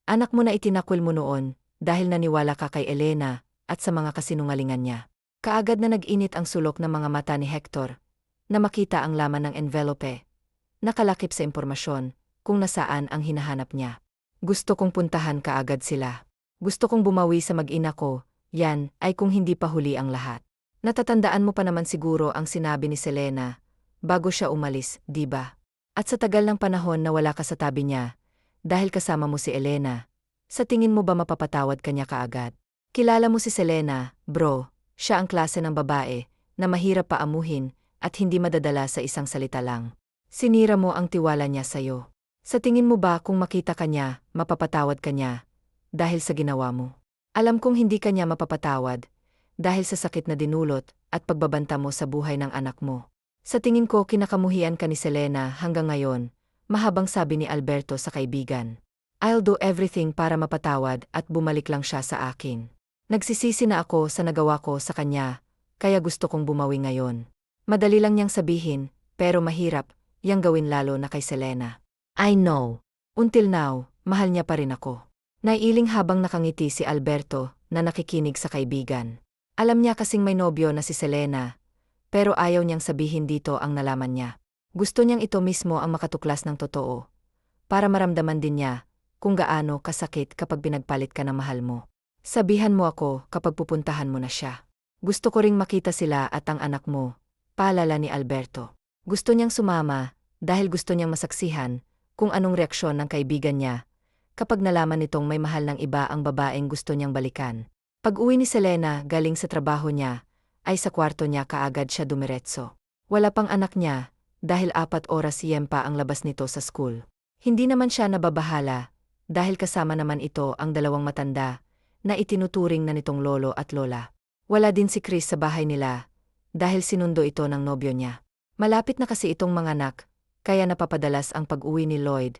Anak mo na itinakwil mo noon, dahil naniwala ka kay Elena, at sa mga kasinungalingan niya. Kaagad na nag-init ang sulok ng mga mata ni Hector, na makita ang laman ng envelope. Nakalakip sa impormasyon, kung nasaan ang hinahanap niya. Gusto kong puntahan kaagad sila. Gusto kong bumawi sa mag-ina ko, yan ay kung hindi pa huli ang lahat. Natatandaan mo pa naman siguro ang sinabi ni Selena, bago siya umalis, di ba? At sa tagal ng panahon na wala ka sa tabi niya, dahil kasama mo si Elena, sa tingin mo ba mapapatawad kanya kaagad? Kilala mo si Selena, bro, siya ang klase ng babae, na mahirap paamuhin, at hindi madadala sa isang salita lang. Sinira mo ang tiwala niya sa'yo. Sa tingin mo ba kung makita kanya, mapapatawad kanya, dahil sa ginawa mo? Alam kong hindi kanya mapapatawad, dahil sa sakit na dinulot, at pagbabanta mo sa buhay ng anak mo. Sa tingin ko kinakamuhian ka ni Selena hanggang ngayon, mahabang sabi ni Alberto sa kaibigan. I'll do everything para mapatawad at bumalik lang siya sa akin. Nagsisisi na ako sa nagawa ko sa kanya, kaya gusto kong bumawi ngayon. Madali lang niyang sabihin, pero mahirap, yang gawin lalo na kay Selena. I know. Until now, mahal niya pa rin ako. Naiiling habang nakangiti si Alberto na nakikinig sa kaibigan. Alam niya kasing may nobyo na si Selena, pero ayaw niyang sabihin dito ang nalaman niya. Gusto niyang ito mismo ang makatuklas ng totoo, para maramdaman din niya kung gaano kasakit kapag pinagpalit ka ng mahal mo. Sabihan mo ako kapag pupuntahan mo na siya. Gusto ko ring makita sila at ang anak mo, paalala ni Alberto. Gusto niyang sumama dahil gusto niyang masaksihan kung anong reaksyon ng kaibigan niya kapag nalaman nitong may mahal ng iba ang babaeng gusto niyang balikan. Pag-uwi ni Selena galing sa trabaho niya, ay sa kwarto niya kaagad siya dumiretso. Wala pang anak niya, dahil 4 oras pa ang labas nito sa school. Hindi naman siya nababahala, dahil kasama naman ito ang 2 matanda, na itinuturing na nitong lolo at lola. Wala din si Chris sa bahay nila, dahil sinundo ito ng nobyo niya. Malapit na kasi itong manganak, kaya napapadalas ang pag-uwi ni Lloyd,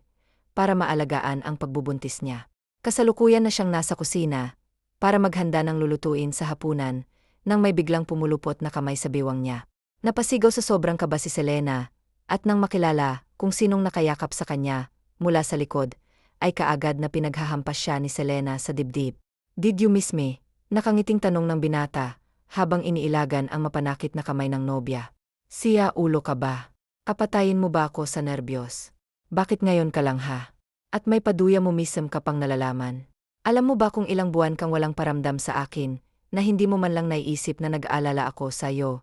para maalagaan ang pagbubuntis niya. Kasalukuyan na siyang nasa kusina, para maghanda ng lulutuin sa hapunan, nang may biglang pumulupot na kamay sa biwang niya. Napasigaw sa sobrang kaba si Selena, at nang makilala kung sinong nakayakap sa kanya, mula sa likod, ay kaagad na pinaghahampas siya ni Selena sa dibdib. Did you miss me? Nakangiting tanong ng binata, habang iniilagan ang mapanakit na kamay ng nobya. Siya, ulo ka ba? Kapatayin mo ba ako sa nerbiyos? Bakit ngayon ka lang ha? At may paduya mo mism ka pang nalalaman. Alam mo ba kung ilang buwan kang walang paramdam sa akin, na hindi mo man lang naiisip na nag-aalala ako sa iyo?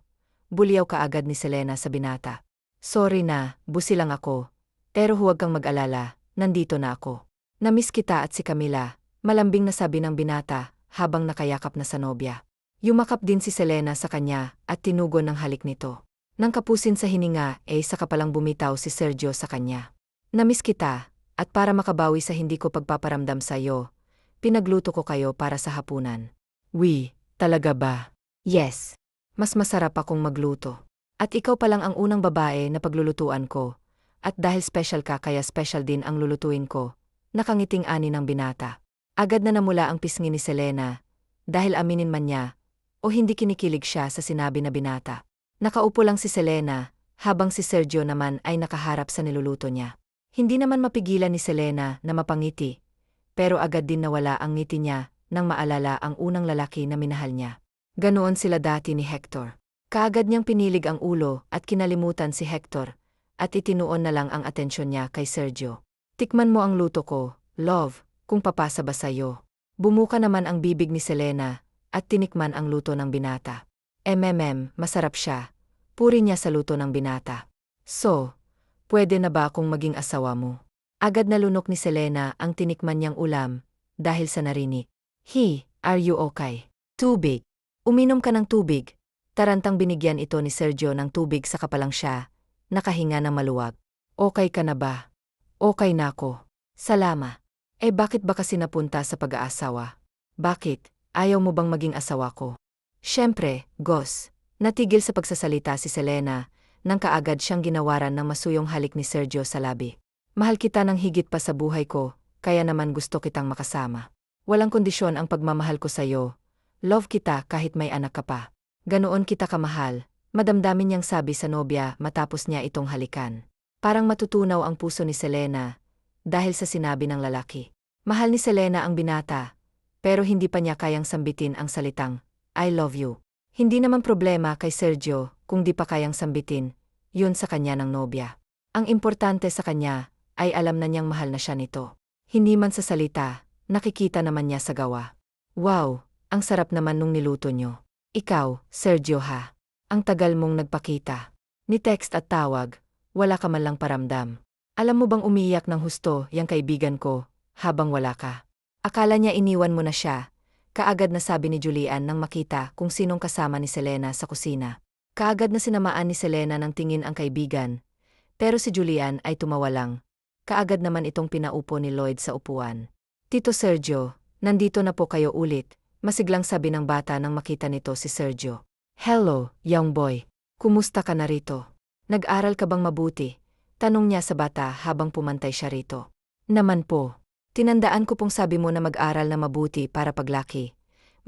Buliyaw ka agad ni Selena sa binata. Sorry na, busi lang ako. Pero huwag kang mag-alala, nandito na ako. Namiss kita at si Camila, malambing na sabi ng binata, habang nakayakap na sa nobya. Yumakap din si Selena sa kanya, at tinugon ng halik nito. Nang kapusin sa hininga, saka palang bumitaw si Sergio sa kanya. Namiss kita, at para makabawi sa hindi ko pagpaparamdam sa iyo, pinagluto ko kayo para sa hapunan. Talaga ba? Yes. Mas masarap akong magluto. At ikaw pa lang ang unang babae na paglulutuan ko. At dahil special ka kaya special din ang lulutuin ko. Nakangiting ani ng binata. Agad na namula ang pisngi ni Selena. Dahil aminin man niya, o hindi kinikilig siya sa sinabi na binata. Nakaupo lang si Selena, habang si Sergio naman ay nakaharap sa niluluto niya. Hindi naman mapigilan ni Selena na mapangiti, pero agad din nawala ang ngiti niya nang maalala ang unang lalaki na minahal niya. Ganoon sila dati ni Hector. Kaagad niyang pinilig ang ulo at kinalimutan si Hector, at itinuon na lang ang atensyon niya kay Sergio. Tikman mo ang luto ko, love, kung papasa ba sa'yo. Bumuka naman ang bibig ni Selena, at tinikman ang luto ng binata. Masarap siya. Puri niya sa luto ng binata. So, pwede na ba akong maging asawa mo? Agad na lunok ni Selena ang tinikman niyang ulam, dahil sa narinig. Are you okay? Tubig. Uminom ka ng tubig. Tarantang binigyan ito ni Sergio ng tubig sa kapalang siya, nakahinga ng maluwag. Okay ka na ba? Okay na ako. Salama. Bakit ba kasi napunta sa pag-aasawa? Bakit? Ayaw mo bang maging asawa ko? Siyempre, Gos. Natigil sa pagsasalita si Selena, nang kaagad siyang ginawaran ng masuyong halik ni Sergio sa labi. Mahal kita ng higit pa sa buhay ko, kaya naman gusto kitang makasama. Walang kondisyon ang pagmamahal ko sa'yo. Love kita kahit may anak ka pa. Ganoon kita kamahal, madamdamin niyang sabi sa nobya matapos niya itong halikan. Parang matutunaw ang puso ni Selena, dahil sa sinabi ng lalaki. Mahal ni Selena ang binata, pero hindi pa niya kayang sambitin ang salitang, I love you. Hindi naman problema kay Sergio kung di pa kayang sambitin, yun sa kanya ng nobya. Ang importante sa kanya ay alam na niyang mahal na siya nito. Hindi man sa salita, nakikita naman niya sa gawa. Wow, ang sarap naman nung niluto niyo. Ikaw, Sergio ha. Ang tagal mong nagpakita. Ni text at tawag, wala ka man lang paramdam. Alam mo bang umiiyak ng husto yang kaibigan ko, habang wala ka? Akala niya iniwan mo na siya. Kaagad na sabi ni Julian nang makita kung sinong kasama ni Selena sa kusina. Kaagad na sinamaan ni Selena ng tingin ang kaibigan, pero si Julian ay tumawa lang. Kaagad naman itong pinaupo ni Lloyd sa upuan. Tito Sergio, nandito na po kayo ulit, masiglang sabi ng bata nang makita nito si Sergio. Hello, young boy. Kumusta ka na rito? Nag-aral ka bang mabuti? Tanong niya sa bata habang pumantay siya rito. Naman po. Tinandaan ko pong sabi mo na mag-aral na mabuti para paglaki.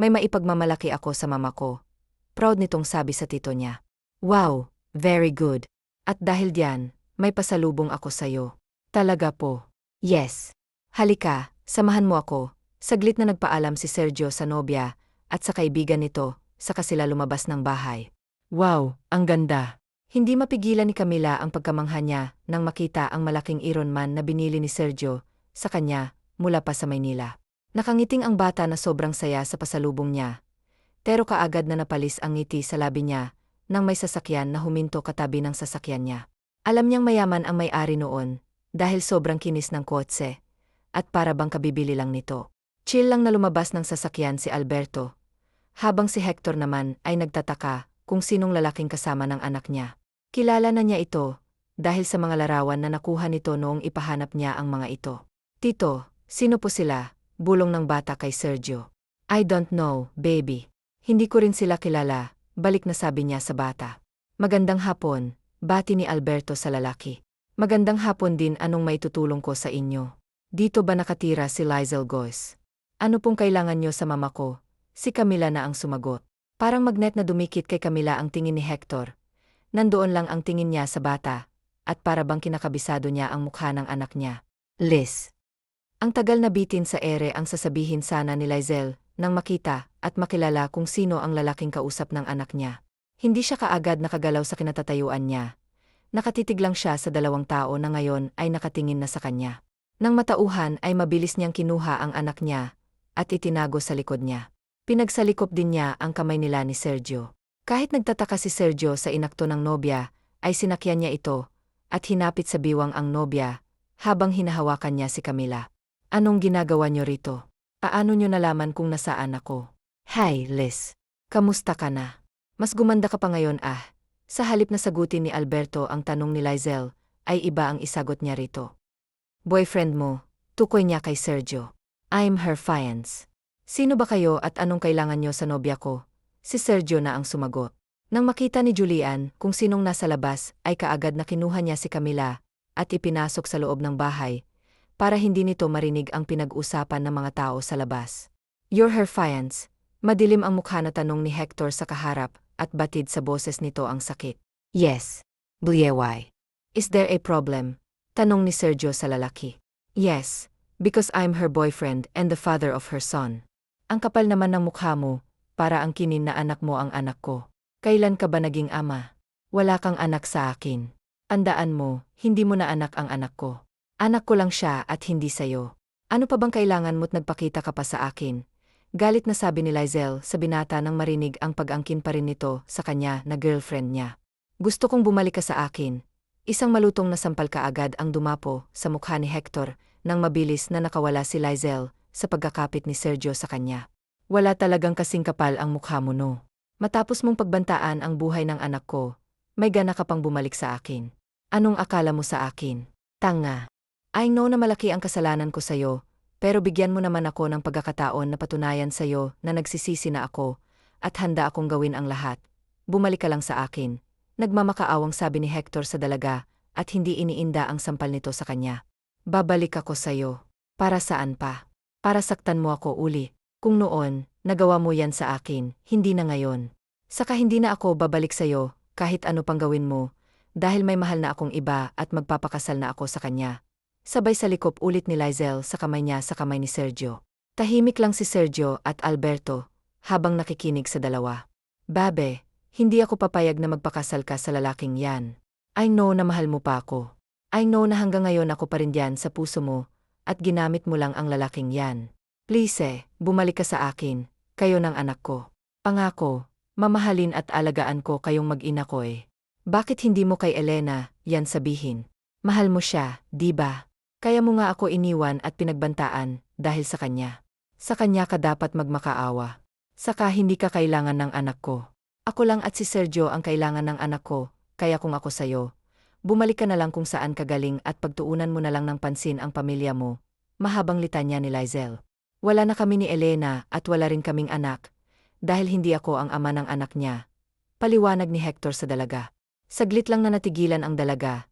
May maipagmamalaki ako sa mama ko. Proud nitong sabi sa tito niya. Wow, very good. At dahil diyan, may pasalubong ako sa'yo. Talaga po. Yes. Halika, samahan mo ako. Saglit na nagpaalam si Sergio sa nobya at sa kaibigan nito, saka sila lumabas ng bahay. Wow, ang ganda. Hindi mapigilan ni Camila ang pagkamangha niya nang makita ang malaking Iron Man na binili ni Sergio sa kanya mula pa sa Maynila. Nakangiting ang bata na sobrang saya sa pasalubong niya. Pero kaagad na napalis ang ngiti sa labi niya nang may sasakyan na huminto katabi ng sasakyan niya. Alam niyang mayaman ang may-ari noon dahil sobrang kinis ng kotse at para bang kabibili lang nito. Chill lang na lumabas ng sasakyan si Alberto, habang si Hector naman ay nagtataka kung sinong lalaking kasama ng anak niya. Kilala na niya ito dahil sa mga larawan na nakuha nito noong ipahanap niya ang mga ito. Tito, sino po sila? Bulong ng bata kay Sergio. I don't know, baby. Hindi ko rin sila kilala, balik na sabi niya sa bata. Magandang hapon, bati ni Alberto sa lalaki. Magandang hapon din, anong maitutulong ko sa inyo? Dito ba nakatira si Lizel Goes? Ano pong kailangan niyo sa mama ko? Si Camila na ang sumagot. Parang magnet na dumikit kay Camila ang tingin ni Hector. Nandoon lang ang tingin niya sa bata, at para bang kinakabisado niya ang mukha ng anak niya. Liz. Ang tagal na bitin sa ere ang sasabihin sana ni Lizel nang makita at makilala kung sino ang lalaking kausap ng anak niya. Hindi siya kaagad nakagalaw sa kinatatayuan niya. Nakatitig lang siya sa dalawang tao na ngayon ay nakatingin na sa kanya. Nang matauhan ay mabilis niyang kinuha ang anak niya at itinago sa likod niya. Pinagsalikop din niya ang kamay nila ni Sergio. Kahit nagtataka si Sergio sa inakto ng nobya, ay sinakyan niya ito at hinapit sa biwang ang nobya habang hinahawakan niya si Camila. Anong ginagawa niyo rito? Paano niyo nalaman kung nasaan ako? Hi, Liz. Kamusta ka na? Mas gumanda ka pa ngayon Sa halip na sagutin ni Alberto ang tanong ni Lizel, ay iba ang isagot niya rito. Boyfriend mo, tukoy niya kay Sergio. I'm her fiancé. Sino ba kayo at anong kailangan niyo sa nobya ko? Si Sergio na ang sumagot. Nang makita ni Julian kung sinong nasa labas, ay kaagad na kinuha niya si Camila at ipinasok sa loob ng bahay para hindi nito marinig ang pinag-usapan ng mga tao sa labas. You're her fiancé. Madilim ang mukha na tanong ni Hector sa kaharap at batid sa boses nito ang sakit. Yes. Why? Is there a problem? Tanong ni Sergio sa lalaki. Yes, because I'm her boyfriend and the father of her son. Ang kapal naman ng mukha mo, para ang kinin na anak mo ang anak ko. Kailan ka ba naging ama? Wala kang anak sa akin. Tandaan mo, hindi mo na anak ang anak ko. Anak ko lang siya at hindi sayo. Ano pa bang kailangan mo't nagpakita ka pa sa akin? Galit na sabi ni Lizel sa binata nang marinig ang pag-angkin pa rin nito sa kanya na girlfriend niya. Gusto kong bumalik ka sa akin. Isang malutong na sampal kaagad ang dumapo sa mukha ni Hector nang mabilis na nakawala si Lizel sa pagkakapit ni Sergio sa kanya. Wala talagang kasing kapal ang mukha mo no. Matapos mong pagbantaan ang buhay ng anak ko, may gana ka pang bumalik sa akin. Anong akala mo sa akin? Tanga. I know na malaki ang kasalanan ko sa'yo, pero bigyan mo naman ako ng pagkakataon na patunayan sa'yo na nagsisisi na ako at handa akong gawin ang lahat. Bumalik ka lang sa akin. Nagmamakaawang sabi ni Hector sa dalaga at hindi iniinda ang sampal nito sa kanya. Babalik ako sa'yo. Para saan pa? Para saktan mo ako uli. Kung noon, nagawa mo yan sa akin, hindi na ngayon. Saka hindi na ako babalik sa'yo, kahit ano pang gawin mo, dahil may mahal na akong iba at magpapakasal na ako sa kanya. Sabay salikop ulit ni Lizel sa kamay niya sa kamay ni Sergio. Tahimik lang si Sergio at Alberto, habang nakikinig sa dalawa. Babe, hindi ako papayag na magpakasal ka sa lalaking yan. I know na mahal mo pa ako. I know na hanggang ngayon ako pa rin diyan sa puso mo, at ginamit mo lang ang lalaking yan. Please bumalik ka sa akin, kayo ng anak ko. Pangako, mamahalin at alagaan ko kayong mag-ina ko Bakit hindi mo kay Elena yan sabihin? Mahal mo siya, di ba? Kaya mo nga ako iniwan at pinagbantaan dahil sa kanya. Sa kanya ka dapat magmakaawa. Saka hindi ka kailangan ng anak ko. Ako lang at si Sergio ang kailangan ng anak ko, kaya kung ako sa'yo, bumalik ka na lang kung saan ka galing at pagtuunan mo na lang ng pansin ang pamilya mo. Mahabang litanya ni Lizel. Wala na kami ni Elena at wala rin kaming anak, dahil hindi ako ang ama ng anak niya. Paliwanag ni Hector sa dalaga. Saglit lang na natigilan ang dalaga.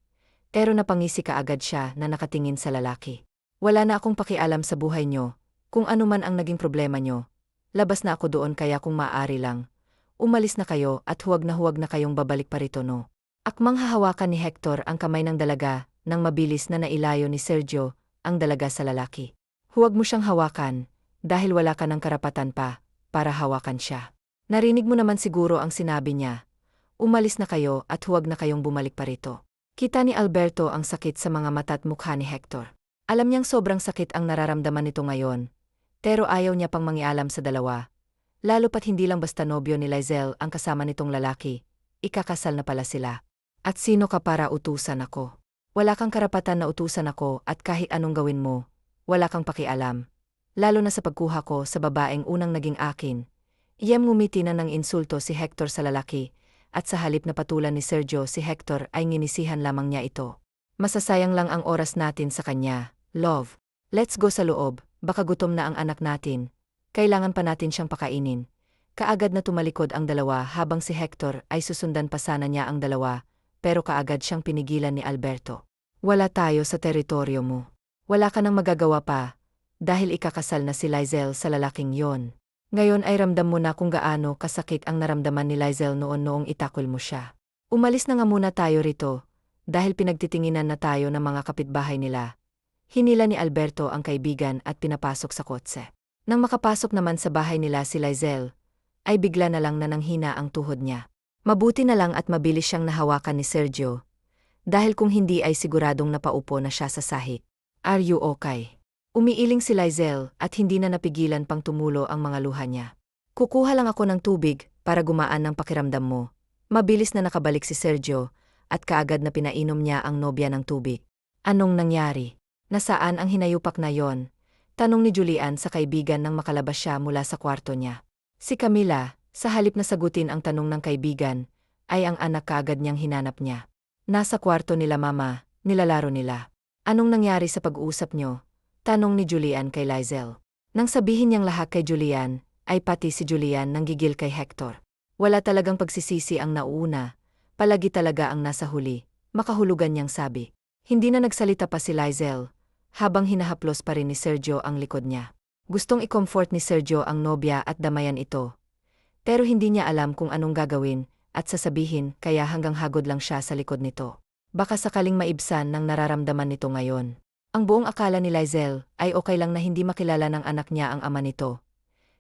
Pero napangisi kaagad siya na nakatingin sa lalaki. Wala na akong pakialam sa buhay nyo, kung ano man ang naging problema nyo. Labas na ako doon kaya kung maaari lang. Umalis na kayo at huwag na kayong babalik pa rito no. Akmang hahawakan ni Hector ang kamay ng dalaga, nang mabilis na nailayo ni Sergio ang dalaga sa lalaki. Huwag mo siyang hawakan, dahil wala ka ng karapatan pa, para hawakan siya. Narinig mo naman siguro ang sinabi niya. Umalis na kayo at huwag na kayong bumalik pa rito. Kita ni Alberto ang sakit sa mga mata at mukha ni Hector. Alam niyang sobrang sakit ang nararamdaman nito ngayon, pero ayaw niya pang mangialam sa dalawa. Lalo pat hindi lang basta nobyo ni Lizelle ang kasama nitong lalaki, ikakasal na pala sila. At sino ka para utusan ako? Wala kang karapatan na utusan ako at kahit anong gawin mo, wala kang pakialam. Lalo na sa pagkuha ko sa babaeng unang naging akin. Iyam ngumiti na ng insulto si Hector sa lalaki, at sa halip na patulan ni Sergio si Hector ay nginisihan lamang niya ito. Masasayang lang ang oras natin sa kanya, love. Let's go sa loob, baka gutom na ang anak natin. Kailangan pa natin siyang pakainin. Kaagad na tumalikod ang dalawa habang si Hector ay susundan pa sana niya ang dalawa, pero kaagad siyang pinigilan ni Alberto. Wala tayo sa teritoryo mo. Wala ka nang magagawa pa, dahil ikakasal na si Lizelle sa lalaking yon. Ngayon ay ramdam mo na kung gaano kasakit ang naramdaman ni Lizelle noong itakol mo siya. Umalis na nga muna tayo rito, dahil pinagtitinginan na tayo ng mga kapitbahay nila. Hinila ni Alberto ang kaibigan at pinapasok sa kotse. Nang makapasok naman sa bahay nila si Lizelle, ay bigla na lang na nanghina ang tuhod niya. Mabuti na lang at mabilis siyang nahawakan ni Sergio, dahil kung hindi ay siguradong napaupo na siya sa sahig. Are you okay? Umiiling si Lizelle at hindi na napigilan pang tumulo ang mga luha niya. Kukuha lang ako ng tubig para gumaan ng pakiramdam mo. Mabilis na nakabalik si Sergio at kaagad na pinainom niya ang nobya ng tubig. Anong nangyari? Nasaan ang hinayupak na yon? Tanong ni Julian sa kaibigan nang makalabas siya mula sa kwarto niya. Si Camila, sa halip na sagutin ang tanong ng kaibigan, ay ang anak kaagad niyang hinanap niya. Nasa kwarto nila mama, nilalaro nila. Anong nangyari sa pag-uusap niyo? Tanong ni Julian kay Lizelle. Nang sabihin niyang lahat kay Julian, ay pati si Julian nanggigil kay Hector. Wala talagang pagsisisi ang nauuna, palagi talaga ang nasa huli, makahulugan niyang sabi. Hindi na nagsalita pa si Lizelle, habang hinahaplos pa rin ni Sergio ang likod niya. Gustong i-comfort ni Sergio ang nobya at damayan ito. Pero hindi niya alam kung anong gagawin at sasabihin kaya hanggang hagod lang siya sa likod nito. Baka sakaling maibsan ng nararamdaman nito ngayon. Ang buong akala ni Lizelle ay okay lang na hindi makilala ng anak niya ang ama nito.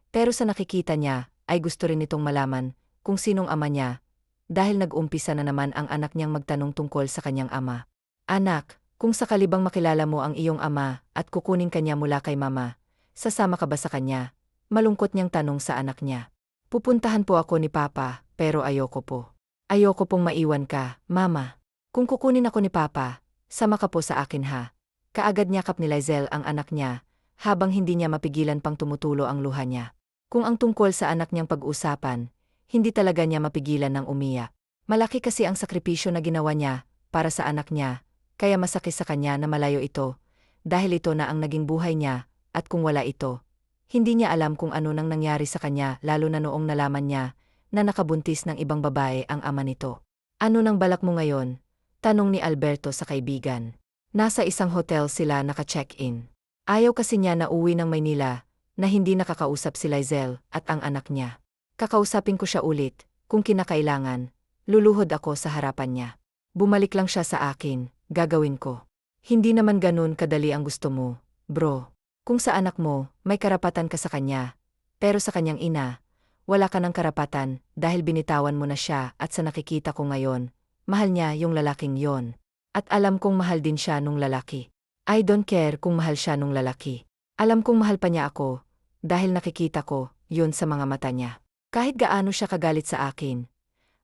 Pero sa nakikita niya ay gusto rin nitong malaman kung sinong ama niya, dahil nag-umpisa na naman ang anak niyang magtanong tungkol sa kanyang ama. Anak, kung sakali bang makilala mo ang iyong ama at kukunin kanya mula kay mama, sasama ka ba sa kanya? Malungkot niyang tanong sa anak niya. Pupuntahan po ako ni Papa, pero ayoko po. Ayoko pong maiwan ka, Mama. Kung kukunin ako ni Papa, sama ka po sa akin ha. Kaagad niyakap ni Lizelle ang anak niya, habang hindi niya mapigilan pang tumutulo ang luha niya. Kung ang tungkol sa anak niyang pag-usapan, hindi talaga niya mapigilan ng umiyak. Malaki kasi ang sakripisyo na ginawa niya para sa anak niya, kaya masakit sa kanya na malayo ito, dahil ito na ang naging buhay niya, at kung wala ito, hindi niya alam kung ano nang nangyari sa kanya lalo na noong nalaman niya na nakabuntis ng ibang babae ang ama nito. Ano nang balak mo ngayon? Tanong ni Alberto sa kaibigan. Nasa isang hotel sila naka-check-in. Ayaw kasi niya na uwi ng Maynila na hindi nakakausap si Lizelle at ang anak niya. Kakausapin ko siya ulit, kung kinakailangan, luluhod ako sa harapan niya. Bumalik lang siya sa akin, gagawin ko. Hindi naman ganun kadali ang gusto mo, bro. Kung sa anak mo, may karapatan ka sa kanya, pero sa kanyang ina, wala ka ng karapatan dahil binitawan mo na siya at sa nakikita ko ngayon, mahal niya yung lalaking yon. At alam kong mahal din siya nung lalaki. I don't care kung mahal siya nung lalaki. Alam kong mahal pa niya ako, dahil nakikita ko yun sa mga mata niya. Kahit gaano siya kagalit sa akin,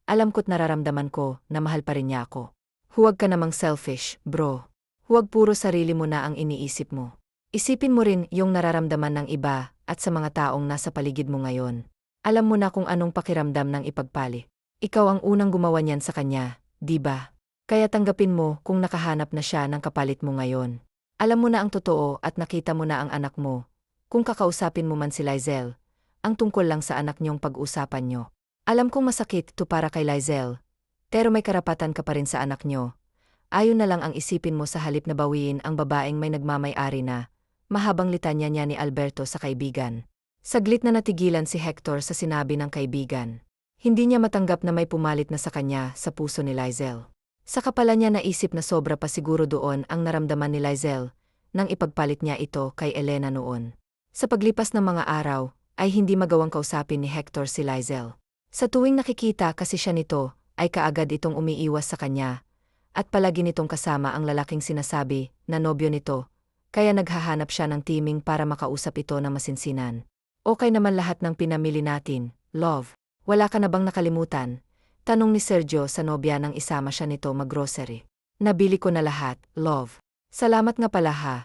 alam ko't nararamdaman ko na mahal pa rin niya ako. Huwag ka namang selfish, bro. Huwag puro sarili mo na ang iniisip mo. Isipin mo rin yung nararamdaman ng iba at sa mga taong nasa paligid mo ngayon. Alam mo na kung anong pakiramdam ng ipagpali. Ikaw ang unang gumawa niyan sa kanya, di ba? Kaya tanggapin mo kung nakahanap na siya ng kapalit mo ngayon. Alam mo na ang totoo at nakita mo na ang anak mo. Kung kakausapin mo man si Lizelle, ang tungkol lang sa anak niyong pag-usapan niyo. Alam kong masakit ito para kay Lizelle, pero may karapatan ka pa rin sa anak niyo. Ayon na lang ang isipin mo sa halip na bawiin ang babaeng may nagmamay-ari na. Mahabang litanya niya ni Alberto sa kaibigan. Saglit na natigilan si Hector sa sinabi ng kaibigan. Hindi niya matanggap na may pumalit na sa kanya sa puso ni Lizelle. Saka pala niya naisip na sobra pa siguro doon ang naramdaman ni Lizelle nang ipagpalit niya ito kay Elena noon. Sa paglipas ng mga araw, ay hindi magawang kausapin ni Hector si Lizelle. Sa tuwing nakikita kasi siya nito, ay kaagad itong umiiwas sa kanya. At palagi nitong kasama ang lalaking sinasabi na nobyo nito, kaya naghahanap siya ng timing para makausap ito na masinsinan. Okay naman lahat ng pinamili natin, love. Wala ka na bang nakalimutan? Tanong ni Sergio sa nobya nang isama siya nito mag-grocery. Nabili ko na lahat, love. Salamat nga pala ha.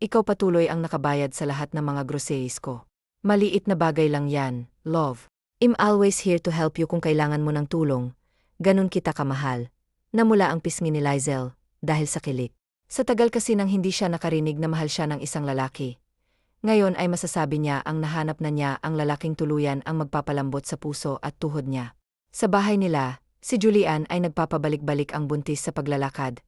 Ikaw patuloy ang nakabayad sa lahat ng mga groceries ko. Maliit na bagay lang yan, love. I'm always here to help you kung kailangan mo ng tulong. Ganun kita kamahal. Namula ang pisngi ni Lizelle, dahil sa kilik. Sa tagal kasi nang hindi siya nakarinig na mahal siya ng isang lalaki. Ngayon ay masasabi niya ang nahanap na niya ang lalaking tuluyan ang magpapalambot sa puso at tuhod niya. Sa bahay nila, si Julian ay nagpapabalik-balik ang buntis sa paglalakad,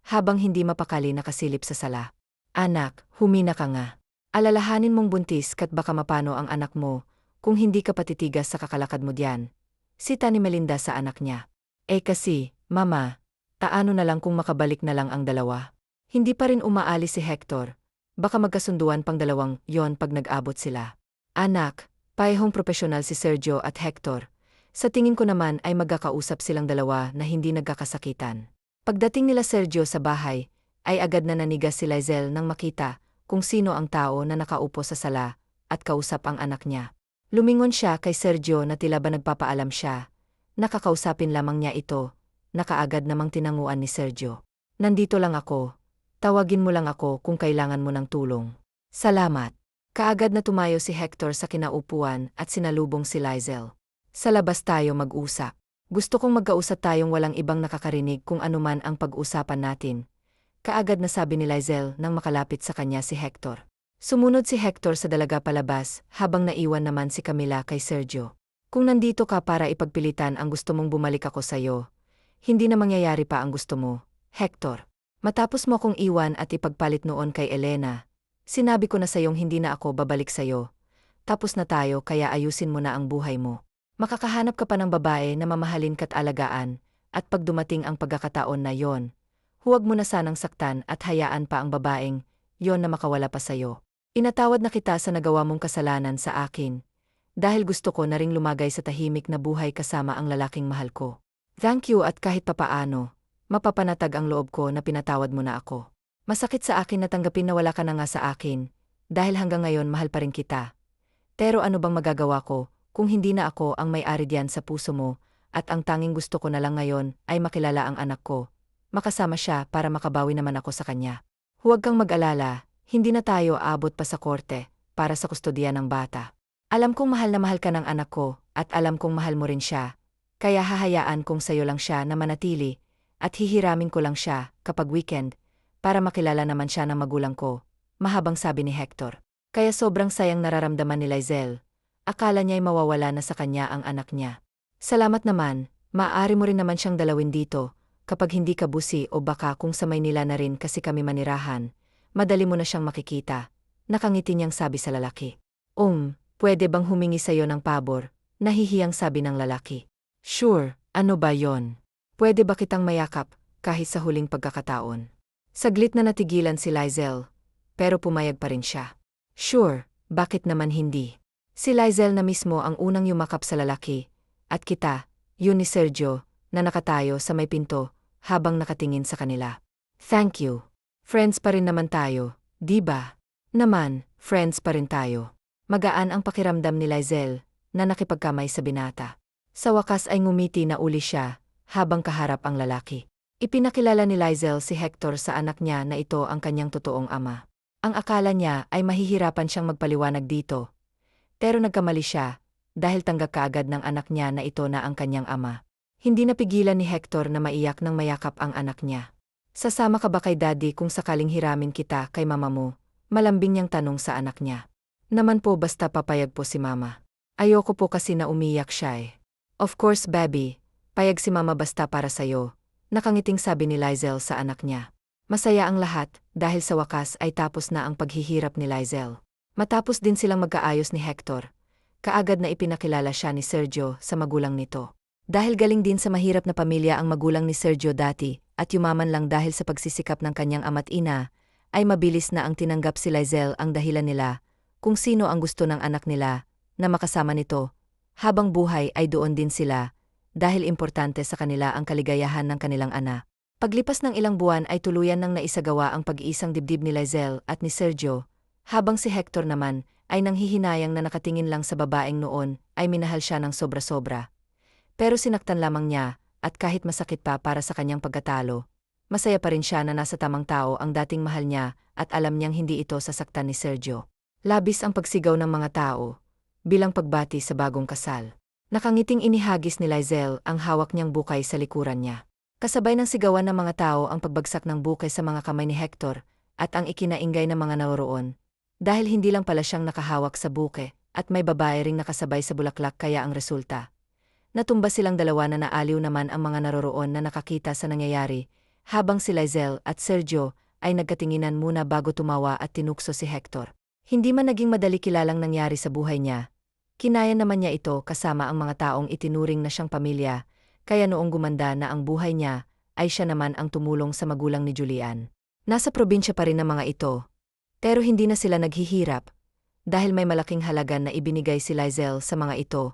habang hindi mapakali nakasilip sa sala. Anak, humina ka nga. Alalahanin mong buntis kat baka mapano ang anak mo, kung hindi ka patitigas sa kakalakad mo diyan. Sita ni Melinda sa anak niya. Kasi, Mama, taano na lang kung makabalik na lang ang dalawa? Hindi pa rin umaalis si Hector. Baka magkasunduan pang dalawang yon pag nag-abot sila. Anak, parehong profesional si Sergio at Hector. Sa tingin ko naman ay magkakausap silang dalawa na hindi nagkakasakitan. Pagdating nila Sergio sa bahay, ay agad na nanigas si Lizelle nang makita kung sino ang tao na nakaupo sa sala at kausap ang anak niya. Lumingon siya kay Sergio na tila ba nagpapaalam siya. Nakakausapin lamang niya ito. Nakaagad namang tinanguan ni Sergio. Nandito lang ako. Tawagin mo lang ako kung kailangan mo ng tulong. Salamat. Kaagad na tumayo si Hector sa kinaupuan at sinalubong si Lizelle. Sa labas tayo mag-usap. Gusto kong magkausap tayong walang ibang nakakarinig kung anuman ang pag-usapan natin. Kaagad na sabi ni Lizelle nang makalapit sa kanya si Hector. Sumunod si Hector sa dalaga palabas habang naiwan naman si Camila kay Sergio. Kung nandito ka para ipagpilitan ang gusto mong bumalik ako sa'yo, hindi na mangyayari pa ang gusto mo, Hector. Matapos mo kong iwan at ipagpalit noon kay Elena, sinabi ko na sa'yong hindi na ako babalik sa'yo. Tapos na tayo kaya ayusin mo na ang buhay mo. Makakahanap ka pa ng babae na mamahalin ka't alagaan, at pag dumating ang pagkakataon na yon, huwag mo na sanang saktan at hayaan pa ang babaeng yon na makawala pa sa'yo. Inatawad na kita sa nagawa mong kasalanan sa akin, dahil gusto ko na ring lumagay sa tahimik na buhay kasama ang lalaking mahal ko. Thank you at kahit papaano, mapapanatag ang loob ko na pinatawad mo na ako. Masakit sa akin na tanggapin na wala ka na nga sa akin, dahil hanggang ngayon mahal pa rin kita. Pero ano bang magagawa ko, kung hindi na ako ang may-ari diyan sa puso mo, at ang tanging gusto ko na lang ngayon ay makilala ang anak ko. Makasama siya para makabawi naman ako sa kanya. Huwag kang mag-alala, hindi na tayo aabot pa sa korte, para sa kustodiya ng bata. Alam kong mahal na mahal ka ng anak ko, at alam kong mahal mo rin siya. Kaya hahayaan kong sayo lang siya na manatili, at hihiramin ko lang siya, kapag weekend, para makilala naman siya ng magulang ko, mahabang sabi ni Hector. Kaya sobrang sayang nararamdaman ni Lizelle. Akala niya'y mawawala na sa kanya ang anak niya. Salamat naman, maaari mo rin naman siyang dalawin dito, kapag hindi ka busi o baka kung sa Maynila na rin kasi kami manirahan, madali mo na siyang makikita. Nakangiti niyang sabi sa lalaki. Pwede bang humingi sa'yo ng pabor? Nahihiyang sabi ng lalaki. Sure, ano ba yon? Pwede ba kitang mayakap, kahit sa huling pagkakataon? Saglit na natigilan si Lizelle, pero pumayag pa rin siya. Sure, bakit naman hindi? Si Lizelle na mismo ang unang yumakap sa lalaki, at kita, yun ni Sergio, na nakatayo sa may pinto, habang nakatingin sa kanila. Thank you. Friends pa rin naman tayo, di ba? Naman, friends pa rin tayo. Magaan ang pakiramdam ni Lizelle, na nakipagkamay sa binata. Sa wakas ay ngumiti na uli siya, habang kaharap ang lalaki. Ipinakilala ni Lizelle si Hector sa anak niya na ito ang kanyang totoong ama. Ang akala niya ay mahihirapan siyang magpaliwanag dito. Pero nagkamali siya, dahil tanggap kaagad ng anak niya na ito na ang kanyang ama. Hindi napigilan ni Hector na maiyak nang mayakap ang anak niya. Sasama ka ba kay daddy kung sakaling hiramin kita kay mama mo? Malambing niyang tanong sa anak niya. Naman po basta papayag po si mama. Ayoko po kasi na umiyak siya eh. Of course baby, payag si mama basta para sa'yo. Nakangiting sabi ni Lizel sa anak niya. Masaya ang lahat dahil sa wakas ay tapos na ang paghihirap ni Lizel. Matapos din silang magkaayos ni Hector, kaagad na ipinakilala siya ni Sergio sa magulang nito. Dahil galing din sa mahirap na pamilya ang magulang ni Sergio dati at yumaman lang dahil sa pagsisikap ng kanyang ama't ina, ay mabilis na ang tinanggap si Lizel ang dahilan nila kung sino ang gusto ng anak nila na makasama nito. Habang buhay ay doon din sila dahil importante sa kanila ang kaligayahan ng kanilang anak. Paglipas ng ilang buwan ay tuluyan nang naisagawa ang pag-iisang dibdib ni Lizel at ni Sergio, habang si Hector naman ay nanghihinayang na nakatingin lang sa babaeng noon ay minahal siya ng sobra-sobra. Pero sinaktan lamang niya at kahit masakit pa para sa kanyang pagkatalo, masaya pa rin siya na nasa tamang tao ang dating mahal niya at alam niyang hindi ito sasaktan ni Sergio. Labis ang pagsigaw ng mga tao bilang pagbati sa bagong kasal. Nakangiting inihagis ni Lizel ang hawak niyang bukay sa likuran niya. Kasabay ng sigawan ng mga tao ang pagbagsak ng bukay sa mga kamay ni Hector at ang ikinainggay ng mga naroroon. Dahil hindi lang pala siyang nakahawak sa buke at may babae ring nakasabay sa bulaklak kaya ang resulta. Natumba silang dalawa na naaliw naman ang mga naroroon na nakakita sa nangyayari, habang si Lizel at Sergio ay nagkatinginan muna bago tumawa at tinukso si Hector. Hindi man naging madali kilalang nangyari sa buhay niya. Kinaya naman niya ito kasama ang mga taong itinuring na siyang pamilya, kaya noong gumanda na ang buhay niya, ay siya naman ang tumulong sa magulang ni Julian. Nasa probinsya pa rin ang mga ito, pero hindi na sila naghihirap, dahil may malaking halaga na ibinigay si Lizel sa mga ito,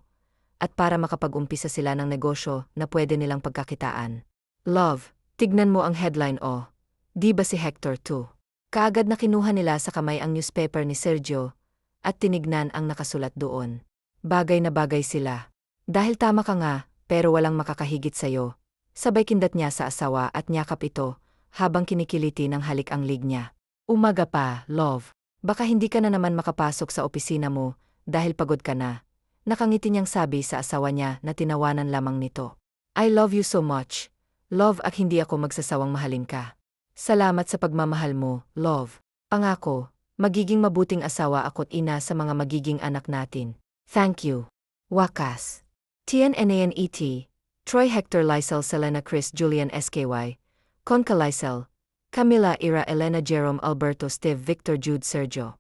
at para makapag-umpisa sila ng negosyo na pwede nilang pagkakitaan. Love, tignan mo ang headline o. Di ba si Hector too? Kaagad na kinuha nila sa kamay ang newspaper ni Sergio, at tinignan ang nakasulat doon. Bagay na bagay sila. Dahil tama ka nga, pero walang makakahigit sa'yo. Sabay kindat niya sa asawa at nyakap ito, habang kinikiliti ng halik ang lig niya. Umaga pa, love. Baka hindi ka na naman makapasok sa opisina mo, dahil pagod ka na. Nakangiti niyang sabi sa asawa niya na tinawanan lamang nito. I love you so much. Love, at hindi ako magsasawang mahalin ka. Salamat sa pagmamahal mo, love. Pangako, magiging mabuting asawa ako't ina sa mga magiging anak natin. Thank you. Wakas. TNNANET, Troy Hector Lizel Selena Chris Julian SKY, Conca Lizel, Camila Ira Elena Jerome Alberto Steve Victor Jude Sergio.